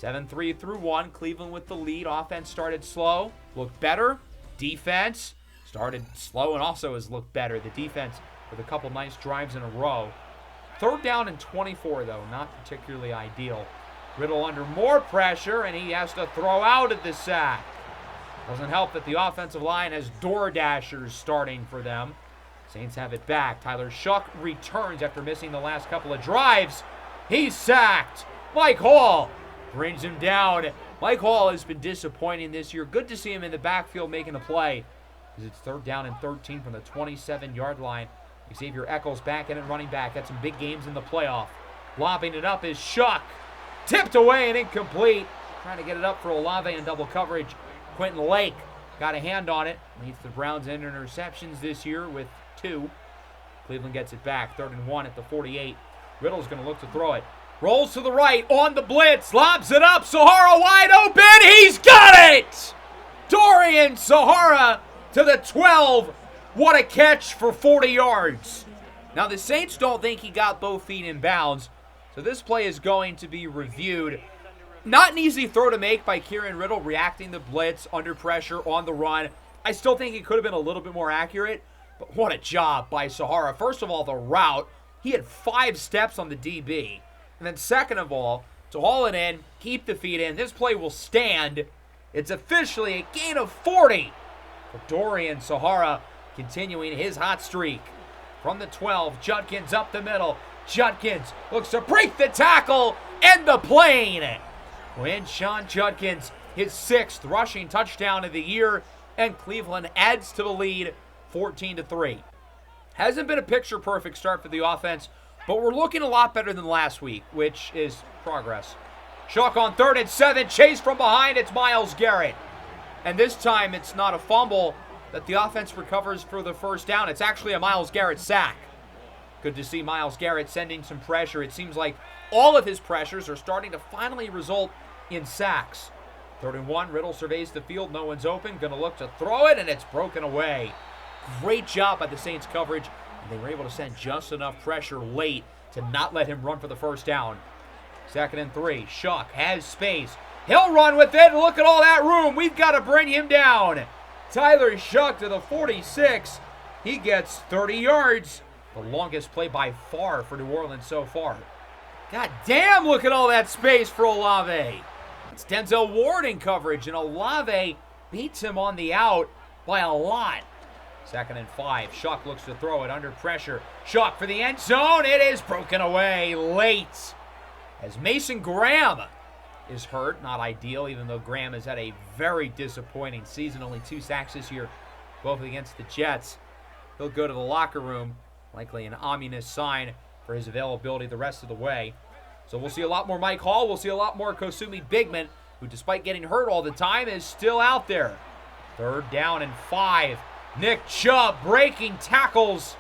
7-3 through 1. Cleveland with the lead. Offense started slow, looked better. Defense started slow and also has looked better. The defense with a couple nice drives in a row. 3rd down and 24, though. Not particularly ideal. Riddle under more pressure, and he has to throw out at the sack. Doesn't help that the offensive line has door dashers starting for them. Saints have it back. Tyler Shuck returns after missing the last couple of drives. He's sacked. Mike Hall brings him down. Mike Hall has been disappointing this year. Good to see him in the backfield making a play, as it's 3rd down and 13 from the 27-yard line. Xavier Eccles back in and running back. Had some big games in the playoff. Lobbing it up is Shuck. Tipped away and incomplete. Trying to get it up for Olave in double coverage. Quentin Lake got a hand on it. Leads the Browns in interceptions this year with 2. Cleveland gets it back. 3rd and 1 at the 48. Riddle's going to look to throw it. Rolls to the right on the blitz. Lobs it up. Sahara wide open. He's got it! Dorian Sahara to the 12. What a catch for 40 yards. Now, the Saints don't think he got both feet in bounds, so this play is going to be reviewed. Not an easy throw to make by Kieran Riddle, reacting to blitz, under pressure, on the run. I still think it could have been a little bit more accurate, but what a job by Sahara. First of all, the route. He had 5 steps on the DB. And then second of all, to haul it in, keep the feet in. This play will stand. It's officially a gain of 40 for Dorian Sahara, continuing his hot streak. From the 12, Judkins up the middle. Judkins looks to break the tackle and the plane. Sean Judkins, his 6th rushing touchdown of the year, and Cleveland adds to the lead 14-3. Hasn't been a picture-perfect start for the offense, but we're looking a lot better than last week, which is progress. Shock on 3rd and 7, chase from behind, it's Myles Garrett. And this time it's not a fumble that the offense recovers for the first down. It's actually a Myles Garrett sack. Good to see Myles Garrett sending some pressure. It seems like all of his pressures are starting to finally result in sacks. 3rd and 1, Riddle surveys the field, no one's open, gonna look to throw it, and it's broken away. Great job by the Saints coverage, and they were able to send just enough pressure late to not let him run for the first down. 2nd and 3, Shuck has space. He'll run with it. Look at all that room. We've got to bring him down. Tyler Shuck to the 46. He gets 30 yards. The longest play by far for New Orleans so far. God damn, look at all that space for Olave. It's Denzel Ward in coverage, and Olave beats him on the out by a lot. 2nd and 5. Shuck looks to throw it under pressure. Shuck for the end zone. It is broken away late as Mason Graham is hurt. Not ideal, even though Graham has had a very disappointing season. Only 2 sacks this year, both against the Jets. He'll go to the locker room. Likely an ominous sign for his availability the rest of the way. So we'll see a lot more Mike Hall. We'll see a lot more Kosumi Bigman, who despite getting hurt all the time is still out there. 3rd down and 5. Nick Chubb breaking tackles.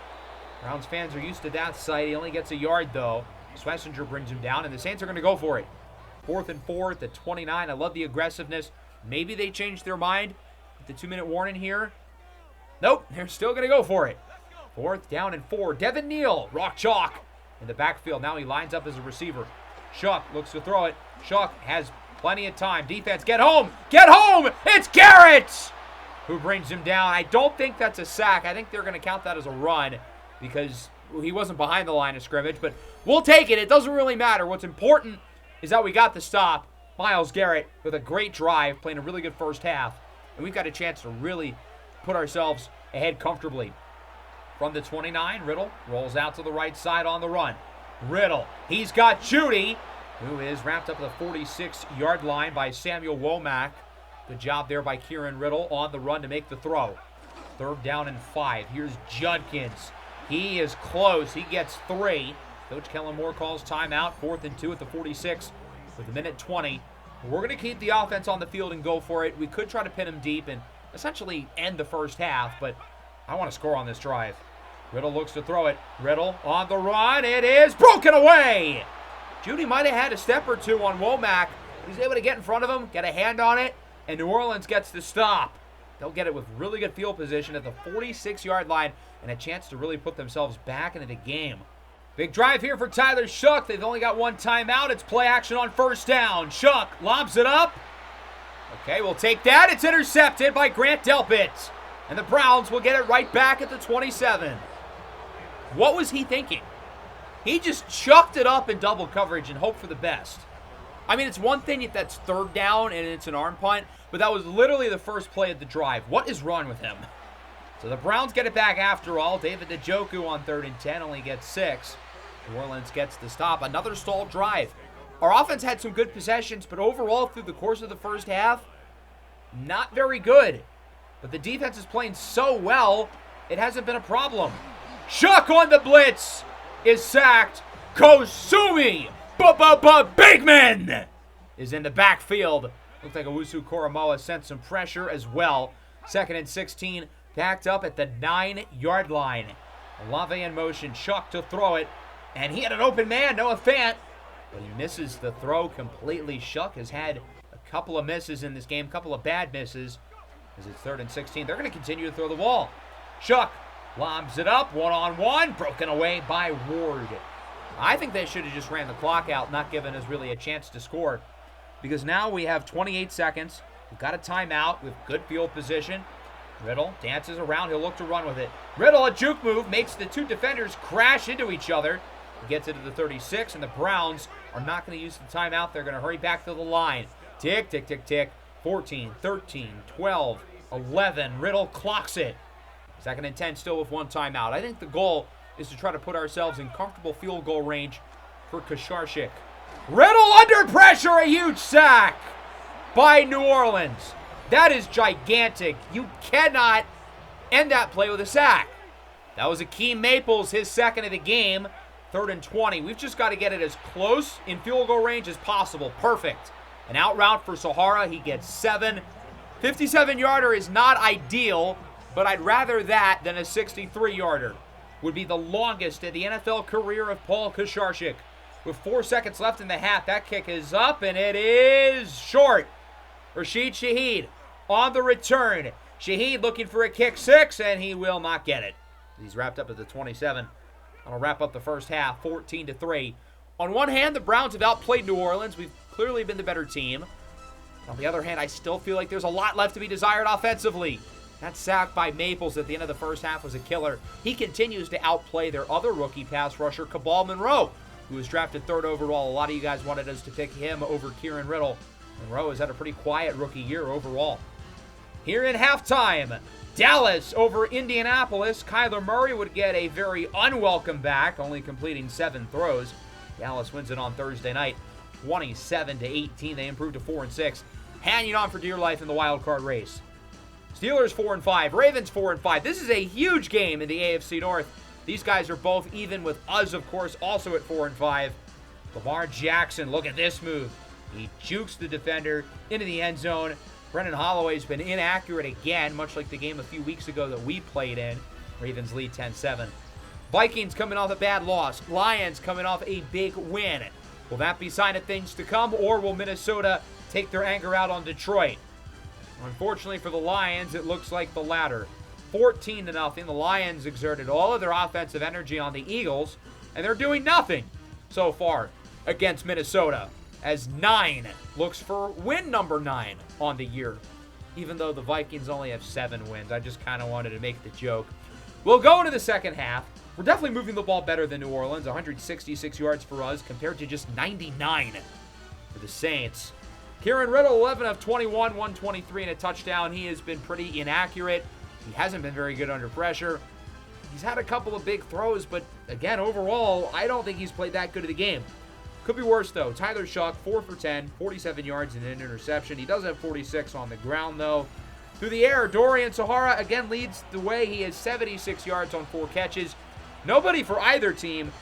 Browns fans are used to that sight. He only gets a yard, though. Schlesinger brings him down, and the Saints are going to go for it. 4th and 4 at the 29. I love the aggressiveness. Maybe they changed their mind with the 2-minute warning here. Nope, they're still going to go for it. 4th down and 4. Devin Neal, rock chalk in the backfield. Now he lines up as a receiver. Shuck looks to throw it. Shuck has plenty of time. Defense, get home! Get home! It's Garrett who brings him down. I don't think that's a sack. I think they're going to count that as a run because he wasn't behind the line of scrimmage, but we'll take it. It doesn't really matter. What's important is that we got the stop. Myles Garrett with a great drive, playing a really good first half, and we've got a chance to really put ourselves ahead comfortably. From the 29, Riddle rolls out to the right side on the run. Riddle, he's got Judy, who is wrapped up at the 46-yard line by Samuel Womack. Good job there by Kieran Riddle on the run to make the throw. 3rd down and 5. Here's Judkins. He is close. He gets 3. Coach Kellen Moore calls timeout. 4th and 2 at the 46 with a minute 20. We're going to keep the offense on the field and go for it. We could try to pin him deep and essentially end the first half, but I want to score on this drive. Riddle looks to throw it. Riddle on the run. It is broken away. Judy might have had a step or two on Womack. He's able to get in front of him, get a hand on it, and New Orleans gets the stop. They'll get it with really good field position at the 46-yard line and a chance to really put themselves back into the game. Big drive here for Tyler Shuck. They've only got 1 timeout. It's play action on 1st down. Shuck lobs it up. Okay, we'll take that. It's intercepted by Grant Delpit. And the Browns will get it right back at the 27. What was he thinking? He just chucked it up in double coverage and hoped for the best. I mean, it's one thing if that's 3rd down and it's an arm punt, but that was literally the first play of the drive. What is wrong with him? So the Browns get it back after all. David Njoku on 3rd and 10 only gets 6. New Orleans gets the stop. Another stalled drive. Our offense had some good possessions, but overall through the course of the first half, not very good. But the defense is playing so well, it hasn't been a problem. Shuck on the blitz is sacked. Kosumi Bigman is in the backfield. Looks like Owusu Koromoa sent some pressure as well. 2nd and 16, backed up at the 9-yard line. Olave in motion, Shuck to throw it, and he had an open man, Noah Fant, but he misses the throw completely. Shuck has had a couple of misses in this game, a couple of bad misses, as it's 3rd and 16. They're going to continue to throw the ball. Shuck lobs it up, one-on-one, broken away by Ward. I think they should have just ran the clock out, not given us really a chance to score. Because now we have 28 seconds. We've got a timeout with good field position. Riddle dances around. He'll look to run with it. Riddle, a juke move, makes the two defenders crash into each other. He gets into the 36, and the Browns are not going to use the timeout. They're going to hurry back to the line. Tick, tick, tick, tick. 14, 13, 12, 11. Riddle clocks it. 2nd and 10 still with one timeout. I think the goal is to try to put ourselves in comfortable field goal range for Kasharchik. Riddle under pressure, a huge sack by New Orleans. That is gigantic. You cannot end that play with a sack. That was Akeem Maples, his 2nd of the game. 3rd and 20. We've just got to get it as close in field goal range as possible. Perfect. An out route for Sahara. He gets 7. 57-yarder is not ideal, but I'd rather that than a 63-yarder. Would be the longest in the NFL career of Paul Kasharchik. With 4 seconds left in the half, that kick is up, and it is short. Rashid Shaheed on the return. Shaheed looking for a kick 6, and he will not get it. He's wrapped up at the 27. That'll wrap up the first half, 14-3. On one hand, the Browns have outplayed New Orleans. We've clearly been the better team. On the other hand, I still feel like there's a lot left to be desired offensively. That sack by Maples at the end of the first half was a killer. He continues to outplay their other rookie pass rusher, Cabal Monroe, who was drafted 3rd overall. A lot of you guys wanted us to pick him over Kieran Riddle. Monroe has had a pretty quiet rookie year overall. Here in halftime, Dallas over Indianapolis. Kyler Murray would get a very unwelcome back, only completing 7 throws. Dallas wins it on Thursday night, 27-18. They improved to 4-6, hanging on for dear life in the wild card race. Steelers 4-5, Ravens 4-5. This is a huge game in the AFC North. These guys are both even with us, of course, also at 4-5. Lamar Jackson, look at this move. He jukes the defender into the end zone. Brendan Holloway's been inaccurate again, much like the game a few weeks ago that we played in. Ravens lead 10-7. Vikings coming off a bad loss. Lions coming off a big win. Will that be a sign of things to come, or will Minnesota take their anger out on Detroit? Unfortunately for the Lions, it looks like the latter. 14-0. The Lions exerted all of their offensive energy on the Eagles, and they're doing nothing so far against Minnesota, as 9 looks for win number 9 on the year, even though the Vikings only have 7 wins. I just kind of wanted to make the joke. We'll go into the second half. We're definitely moving the ball better than New Orleans. 166 yards for us compared to just 99 for the Saints. Kieran Riddle, 11 of 21, 123 and a touchdown. He has been pretty inaccurate. He hasn't been very good under pressure. He's had a couple of big throws, but again, overall, I don't think he's played that good of the game. Could be worse, though. Tyler Shuck, 4 for 10, 47 yards and an interception. He does have 46 on the ground, though. Through the air, Dorian Sahara again leads the way. He has 76 yards on 4 catches. Nobody for either team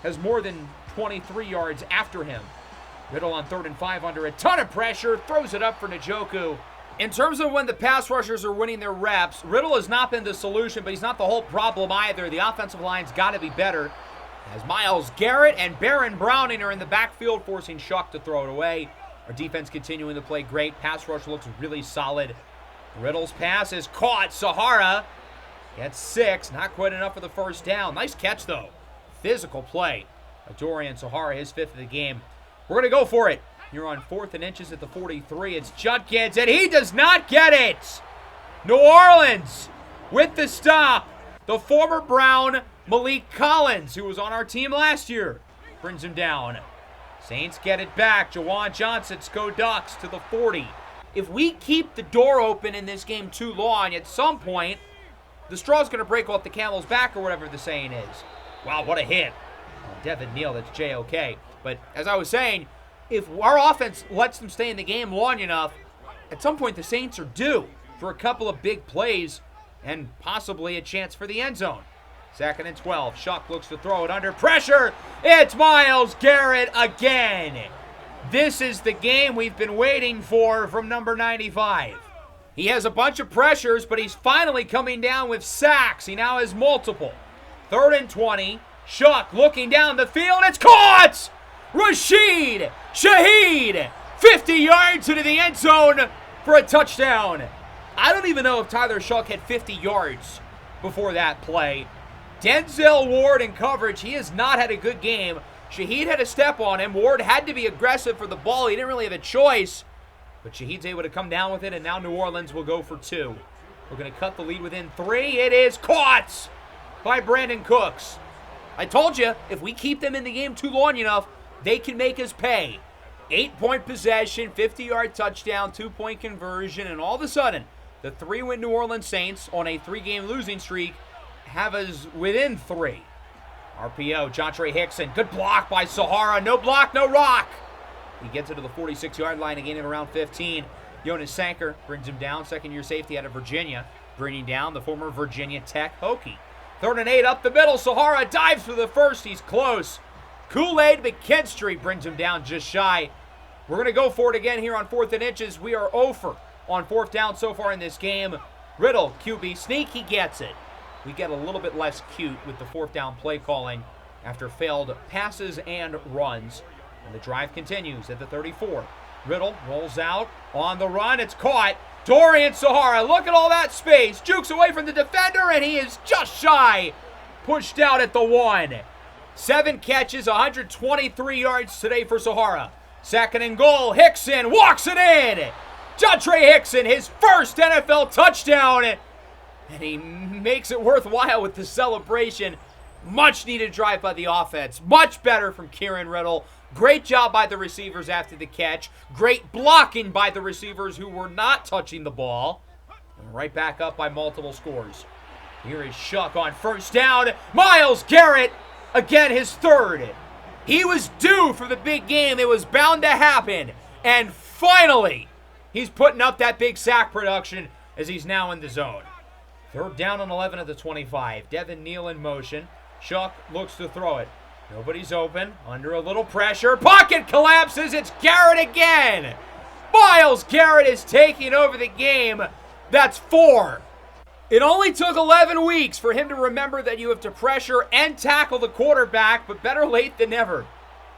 has more than 23 yards after him. Riddle on 3rd and 5 under a ton of pressure, throws it up for Njoku. In terms of when the pass rushers are winning their reps, Riddle has not been the solution, but he's not the whole problem either. The offensive line's got to be better. As Myles Garrett and Baron Browning are in the backfield, forcing Shuck to throw it away. Our defense continuing to play great. Pass rush looks really solid. Riddle's pass is caught. Sahara gets 6. Not quite enough for the first down. Nice catch, though. Physical play. Dorian Sahara, his 5th of the game. We're going to go for it. You're on 4th and inches at the 43. It's Judkins, and he does not get it. New Orleans with the stop. The former Brown, Malik Collins, who was on our team last year, brings him down. Saints get it back. Jawan Johnson, go Ducks to the 40. If we keep the door open in this game too long, at some point, the straw's going to break off the camel's back, or whatever the saying is. Wow, what a hit. Oh, Devin Neal, that's J-O-K. But as I was saying, if our offense lets them stay in the game long enough, at some point the Saints are due for a couple of big plays and possibly a chance for the end zone. 2nd and 12. Shuck looks to throw it under pressure. It's Myles Garrett again. This is the game we've been waiting for from number 95. He has a bunch of pressures, but he's finally coming down with sacks. He now has multiple. 3rd and 20. Shuck looking down the field. It's caught! Rashid Shaheed, 50 yards into the end zone for a touchdown. I don't even know if Tyler Shuck had 50 yards before that play. Denzel Ward in coverage. He has not had a good game. Shaheed had a step on him. Ward had to be aggressive for the ball. He didn't really have a choice. But Shaheed's able to come down with it, and now New Orleans will go for 2. We're going to cut the lead within 3. It is caught by Brandon Cooks. I told you, if we keep them in the game too long enough, they can make us pay. 8-point possession, 50-yard touchdown, 2-point conversion, and all of a sudden, the 3-win New Orleans Saints on a 3-game losing streak have us within 3. RPO, Jontre Hickson, good block by Sahara. No block, no rock. He gets it to the 46-yard line, a gain of around 15. Jonas Sanker brings him down, second-year safety out of Virginia, bringing down the former Virginia Tech Hokie. 3rd and 8 up the middle. Sahara dives for the first. He's close. Kool-Aid McKinstry brings him down just shy. We're going to go for it again here on 4th and inches. We are 0 for on 4th down so far in this game. Riddle, QB sneak, he gets it. We get a little bit less cute with the 4th down play calling after failed passes and runs. And the drive continues at the 34. Riddle rolls out on the run. It's caught. Dorian Sahara, look at all that space. Jukes away from the defender, and he is just shy. Pushed out at the 1. 7 catches, 123 yards today for Sahara. 2nd and goal. Hickson walks it in. Jontre Hickson, his first NFL touchdown. And he makes it worthwhile with the celebration. Much needed drive by the offense. Much better from Kieran Riddle. Great job by the receivers after the catch. Great blocking by the receivers who were not touching the ball. And right back up by multiple scores. Here is Shuck on 1st down. Myles Garrett, again his 3rd. He was due for the big game. It was bound to happen. And finally, he's putting up that big sack production as he's now in the zone. 3rd down and 11 at the 25. Devin Neal in motion. Shuck looks to throw it. Nobody's open. Under a little pressure. Pocket collapses. It's Garrett again. Myles Garrett is taking over the game. That's 4. It only took 11 weeks for him to remember that you have to pressure and tackle the quarterback, but better late than never.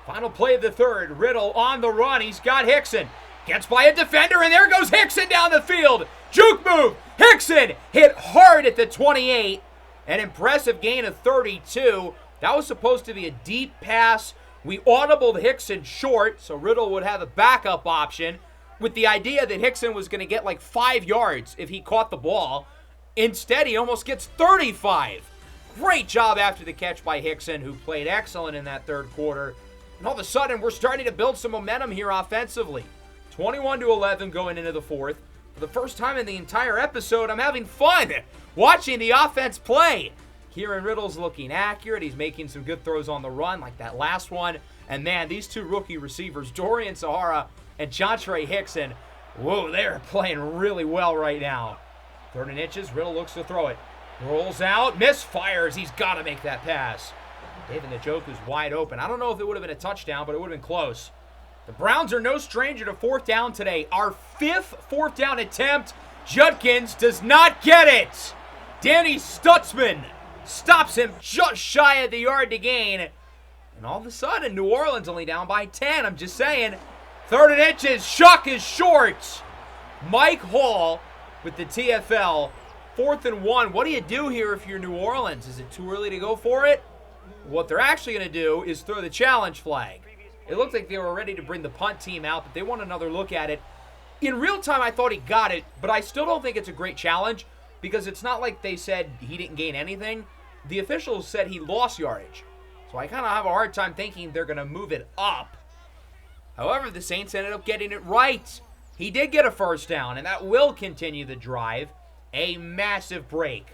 Final play of the 3rd. Riddle on the run. He's got Hickson. Gets by a defender, and there goes Hickson down the field. Juke move. Hickson hit hard at the 28. An impressive gain of 32. That was supposed to be a deep pass. We audibled Hickson short, so Riddle would have a backup option with the idea that Hickson was going to get like 5 yards if he caught the ball. Instead, he almost gets 35. Great job after the catch by Hickson, who played excellent in that 3rd quarter. And all of a sudden, we're starting to build some momentum here offensively. 21-11 going into the 4th. For the first time in the entire episode, I'm having fun watching the offense play. Kieran Riddle's looking accurate. He's making some good throws on the run, like that last one. And man, these 2 rookie receivers, Dorian Sahara and Jontre Hickson, whoa, they're playing really well right now. 3rd and inches, Riddle looks to throw it. Rolls out, misfires. He's got to make that pass. David Njoku's wide open. I don't know if it would have been a touchdown, but it would have been close. The Browns are no stranger to 4th down today. Our 5th 4th down attempt. Judkins does not get it. Danny Stutzman stops him just shy of the yard to gain. And all of a sudden, New Orleans only down by 10. I'm just saying. 3rd and inches. Shuck is short. Mike Hall with the TFL. 4th and 1. What do you do here if you're New Orleans? Is it too early to go for it? What they're actually going to do is throw the challenge flag. It looked like they were ready to bring the punt team out, but they want another look at it. In real time, I thought he got it, but I still don't think it's a great challenge because it's not like they said he didn't gain anything. The officials said he lost yardage. So I kind of have a hard time thinking they're going to move it up. However, the Saints ended up getting it right. He did get a 1st down, and that will continue the drive. A massive break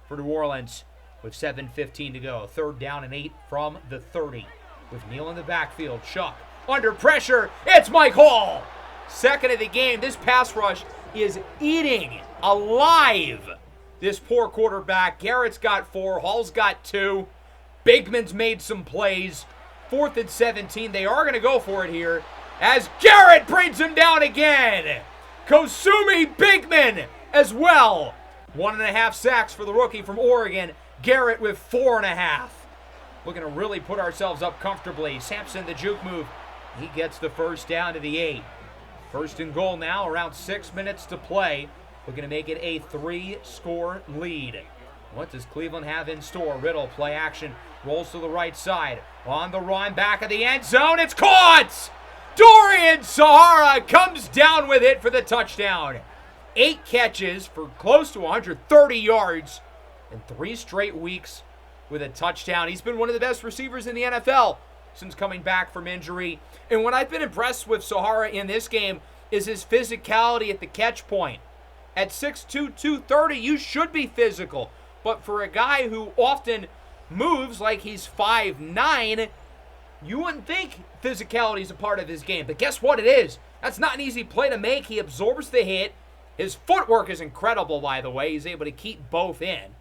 for New Orleans with 7:15 to go. 3rd down and 8 from the 30. With Neal in the backfield. Shuck under pressure. It's Mike Hall. 2nd of the game. This pass rush is eating alive this poor quarterback. Garrett's got 4. Hall's got 2. Bigman's made some plays. 4th and 17. They are going to go for it here as Garrett brings him down again. Kosumi Bigman as well. 1.5 sacks for the rookie from Oregon. Garrett with 4.5. Looking to really put ourselves up comfortably. Sampson, the juke move. He gets the 1st down to the 8. 1st and goal now, around 6 minutes to play. Looking to make it a 3-score lead. What does Cleveland have in store? Riddle, play action, rolls to the right side. On the run, back of the end zone. It's caught! Dorian Sahara comes down with it for the touchdown. 8 catches for close to 130 yards in 3 straight weeks with a touchdown. He's been one of the best receivers in the NFL since coming back from injury. And what I've been impressed with Sahara in this game is his physicality at the catch point. At 6'2", 230, you should be physical. But for a guy who often moves like he's 5'9", you wouldn't think physicality is a part of his game. But guess what it is? That's not an easy play to make. He absorbs the hit. His footwork is incredible, by the way. He's able to keep both in.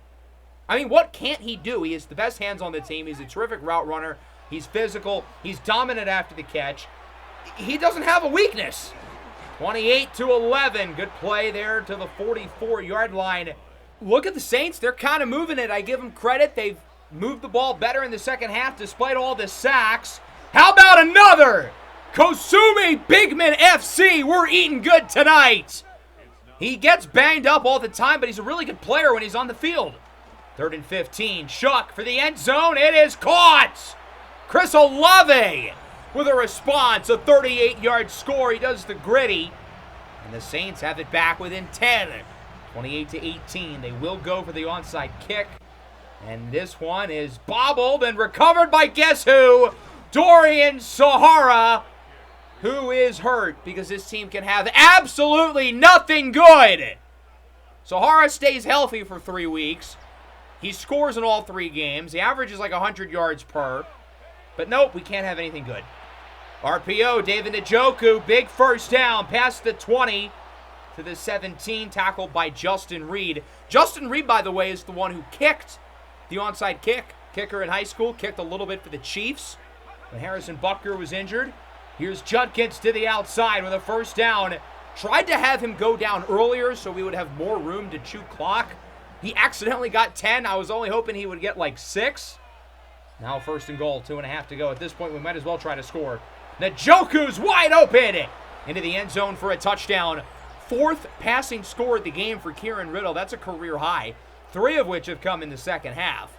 I mean, what can't he do? He has the best hands on the team. He's a terrific route runner. He's physical. He's dominant after the catch. He doesn't have a weakness. 28-11. Good play there to the 44-yard line. Look at the Saints. They're kind of moving it. I give them credit. They've moved the ball better in the second half despite all the sacks. How about another? Kosumi Bigman FC. We're eating good tonight. He gets banged up all the time, but he's a really good player when he's on the field. 3rd and 15. Shuck for the end zone. It is caught. Chris Olave with a response. A 38-yard score. He does the gritty. And the Saints have it back within 10. 28-18. They will go for the onside kick. And this one is bobbled and recovered by guess who? Dorian Sahara, who is hurt because this team can have absolutely nothing good. Sahara stays healthy for 3 weeks. He scores in all 3 games. The average is like 100 yards per. But nope, we can't have anything good. RPO, David Njoku, big first down, past the 20 to the 17, tackled by Justin Reed. Justin Reed, by the way, is the one who kicked the onside kick. Kicker in high school, kicked a little bit for the Chiefs when Harrison Butker was injured. Here's Judkins to the outside with a first down. Tried to have him go down earlier so we would have more room to chew clock. He accidentally got 10. I was only hoping he would get like 6. Now 1st and goal, 2.5 to go. At this point, we might as well try to score. Njoku's wide open into the end zone for a touchdown. 4th passing score of the game for Kieran Riddle. That's a career high, 3 of which have come in the second half.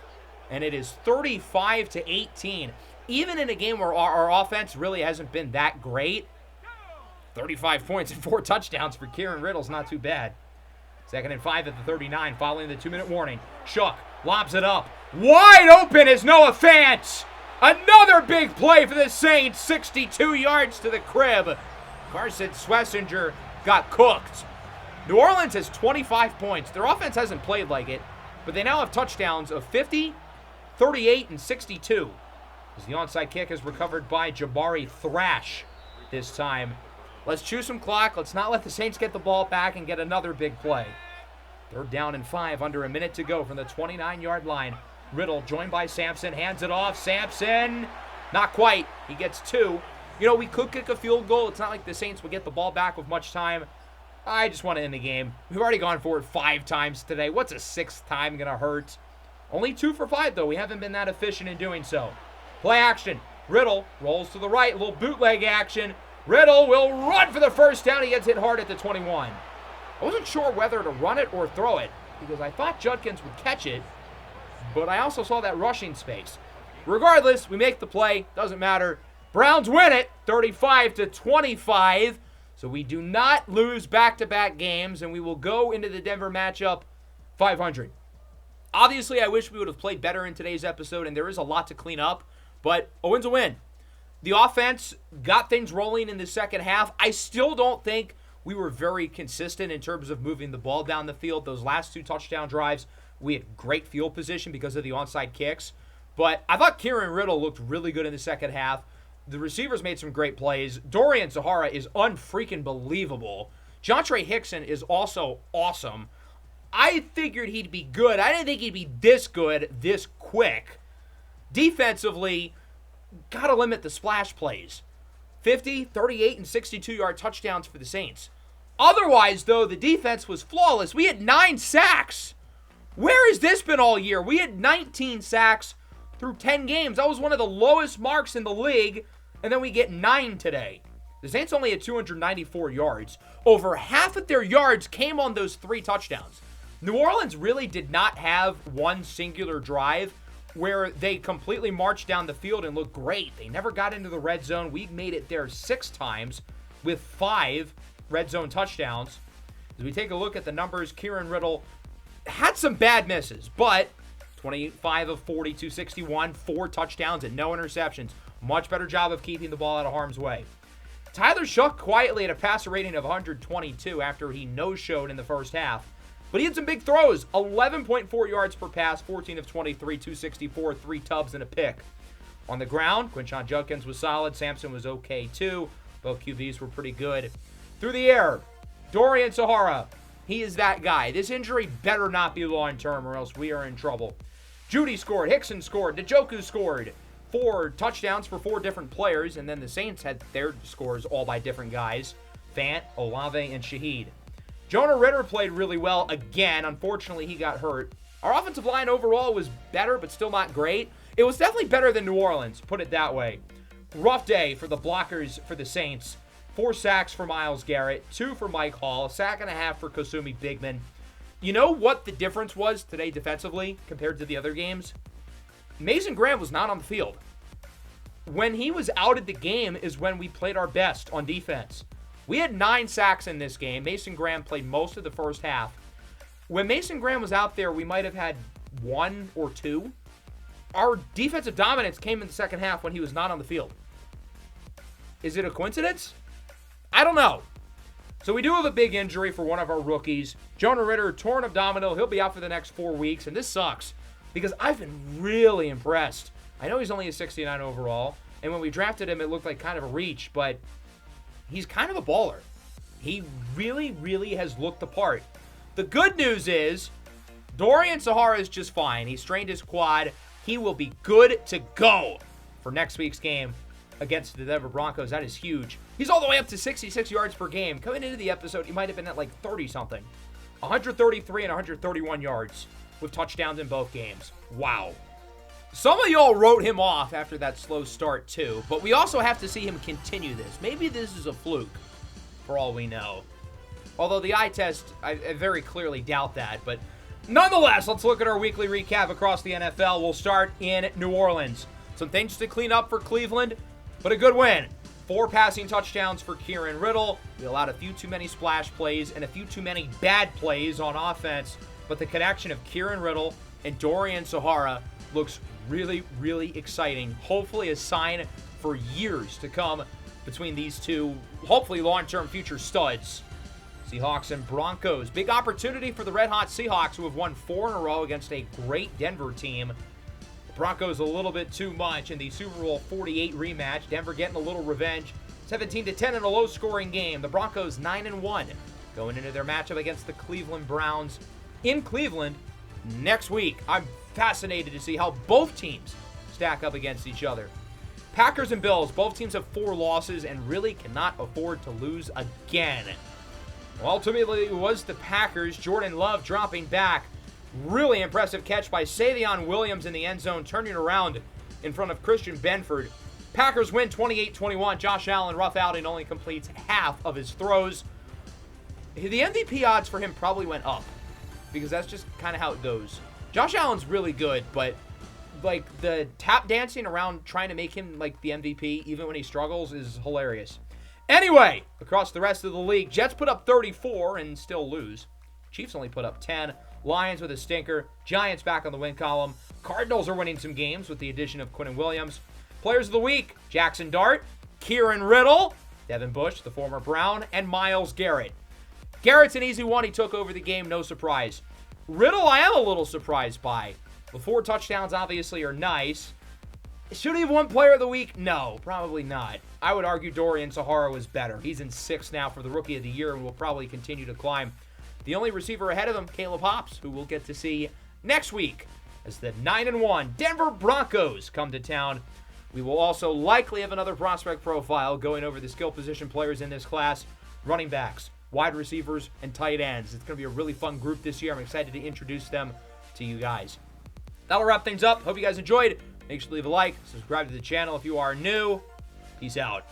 And it is 35-18. Even in a game where our offense really hasn't been that great, 35 points and 4 touchdowns for Kieran Riddle's not too bad. 2nd and 5 at the 39, following the 2-minute warning. Shuck lobs it up. Wide open is Noah Fant. Another big play for the Saints. 62 yards to the crib. Carson Schlesinger got cooked. New Orleans has 25 points. Their offense hasn't played like it, but they now have touchdowns of 50, 38, and 62. As the onside kick is recovered by Jabari Thrash this time. Let's chew some clock. Let's not let the Saints get the ball back and get another big play. 3rd down and 5, under a minute to go from the 29-yard line. Riddle joined by Sampson, hands it off. Sampson, not quite. He gets 2. You know, we could kick a field goal. It's not like the Saints will get the ball back with much time. I just want to end the game. We've already gone for it 5 times today. What's a 6th time going to hurt? Only 2 for 5, though. We haven't been that efficient in doing so. Play action. Riddle rolls to the right. A little bootleg action. Riddle will run for the first down. He gets hit hard at the 21. I wasn't sure whether to run it or throw it because I thought Judkins would catch it, but I also saw that rushing space. Regardless, we make the play. Doesn't matter. Browns win it 35-25. So we do not lose back-to-back games, and we will go into the Denver matchup 500. Obviously, I wish we would have played better in today's episode, and there is a lot to clean up, but a win's a win. The offense got things rolling in the second half. I still don't think we were very consistent in terms of moving the ball down the field. Those last 2 touchdown drives, we had great field position because of the onside kicks. But I thought Kieran Riddle looked really good in the second half. The receivers made some great plays. Dorian Sahara is unfreaking believable. Jontre Hickson is also awesome. I figured he'd be good. I didn't think he'd be this good, this quick. Defensively, gotta limit the splash plays. 50, 38, and 62-yard touchdowns for the Saints. Otherwise, though, the defense was flawless. We had 9 sacks. Where has this been all year? We had 19 sacks through 10 games. That was one of the lowest marks in the league, and then we get 9 today. The Saints only had 294 yards. Over half of their yards came on those 3 touchdowns. New Orleans really did not have one singular drive where they completely marched down the field and looked great. They never got into the red zone. We made it there 6 times with 5 red zone touchdowns. As we take a look at the numbers, Kieran Riddle had some bad misses, but 25 of 40, 261, 4 touchdowns and no interceptions. Much better job of keeping the ball out of harm's way. Tyler Shough quietly at a passer rating of 122 after he no-showed in the first half. But he had some big throws. 11.4 yards per pass, 14 of 23, 264, 3 tubs and a pick. On the ground, Quinshon Judkins was solid. Sampson was okay too. Both QBs were pretty good. Through the air, Dorian Sahara. He is that guy. This injury better not be long-term or else we are in trouble. Judy scored. Hickson scored. Njoku scored. 4 touchdowns for 4 different players, and then the Saints had their scores all by different guys. Fant, Olave, and Shaheed. Jonah Ritter played really well again. Unfortunately, he got hurt. Our offensive line overall was better, but still not great. It was definitely better than New Orleans, put it that way. Rough day for the blockers for the Saints. 4 sacks for Myles Garrett, 2 for Mike Hall, 1.5 sacks for Kasumi Bigman. You know what the difference was today defensively compared to the other games? Mason Graham was not on the field. When he was out of the game is when we played our best on defense. We had 9 sacks in this game. Mason Graham played most of the first half. When Mason Graham was out there, we might have had 1 or 2. Our defensive dominance came in the second half when he was not on the field. Is it a coincidence? I don't know. So we do have a big injury for one of our rookies. Jonah Ritter, torn abdominal. He'll be out for the next 4 weeks, and this sucks because I've been really impressed. I know he's only a 69 overall, and when we drafted him, it looked like kind of a reach, but he's kind of a baller. He really, really has looked the part. The good news is Dorian Sahara is just fine. He strained his quad. He will be good to go for next week's game against the Denver Broncos. That is huge. He's all the way up to 66 yards per game. Coming into the episode, he might have been at like 30-something. 133 and 131 yards with touchdowns in both games. Wow. Some of y'all wrote him off after that slow start too, but we also have to see him continue this. Maybe this is a fluke, for all we know. Although the eye test, I very clearly doubt that, but nonetheless, let's look at our weekly recap across the NFL. We'll start in New Orleans. Some things to clean up for Cleveland, but a good win. 4 passing touchdowns for Kieran Riddle. We allowed a few too many splash plays and a few too many bad plays on offense, but the connection of Kieran Riddle and Dorian Sahara looks really, really exciting. Hopefully a sign for years to come between these two, hopefully long-term future studs. Seahawks and Broncos. Big opportunity for the red-hot Seahawks, who have won 4 in a row against a great Denver team. The Broncos a little bit too much in the Super Bowl 48 rematch. Denver getting a little revenge. 17-10 in a low-scoring game. The Broncos 9-1 going into their matchup against the Cleveland Browns in Cleveland next week. I'm fascinated to see how both teams stack up against each other. Packers and Bills, both teams have 4 losses and really cannot afford to lose again. Well, ultimately, it was the Packers. Jordan Love dropping back. Really impressive catch by Savion Williams in the end zone, turning around in front of Christian Benford. Packers win 28-21. Josh Allen, rough outing, only completes half of his throws. The MVP odds for him probably went up because that's just kind of how it goes. Josh Allen's really good, but like the tap dancing around trying to make him like the MVP even when he struggles is hilarious. Anyway, across the rest of the league, Jets put up 34 and still lose. Chiefs only put up 10. Lions with a stinker. Giants back on the win column. Cardinals are winning some games with the addition of Quinnen Williams. Players of the week, Jackson Dart, Kieran Riddle, Devin Bush, the former Brown, and Myles Garrett. Garrett's an easy one. He took over the game, no surprise. Riddle, I am a little surprised by. The 4 touchdowns obviously are nice. Should he have won Player of the Week? No, probably not. I would argue Dorian Sahara was better. He's in 6th now for the Rookie of the Year and will probably continue to climb. The only receiver ahead of him, Caleb Hobbs, who we'll get to see next week as the 9-1 Denver Broncos come to town. We will also likely have another prospect profile going over the skill position players in this class, running backs, wide receivers, and tight ends. It's going to be a really fun group this year. I'm excited to introduce them to you guys. That'll wrap things up. Hope you guys enjoyed. Make sure to leave a like, subscribe to the channel if you are new. Peace out.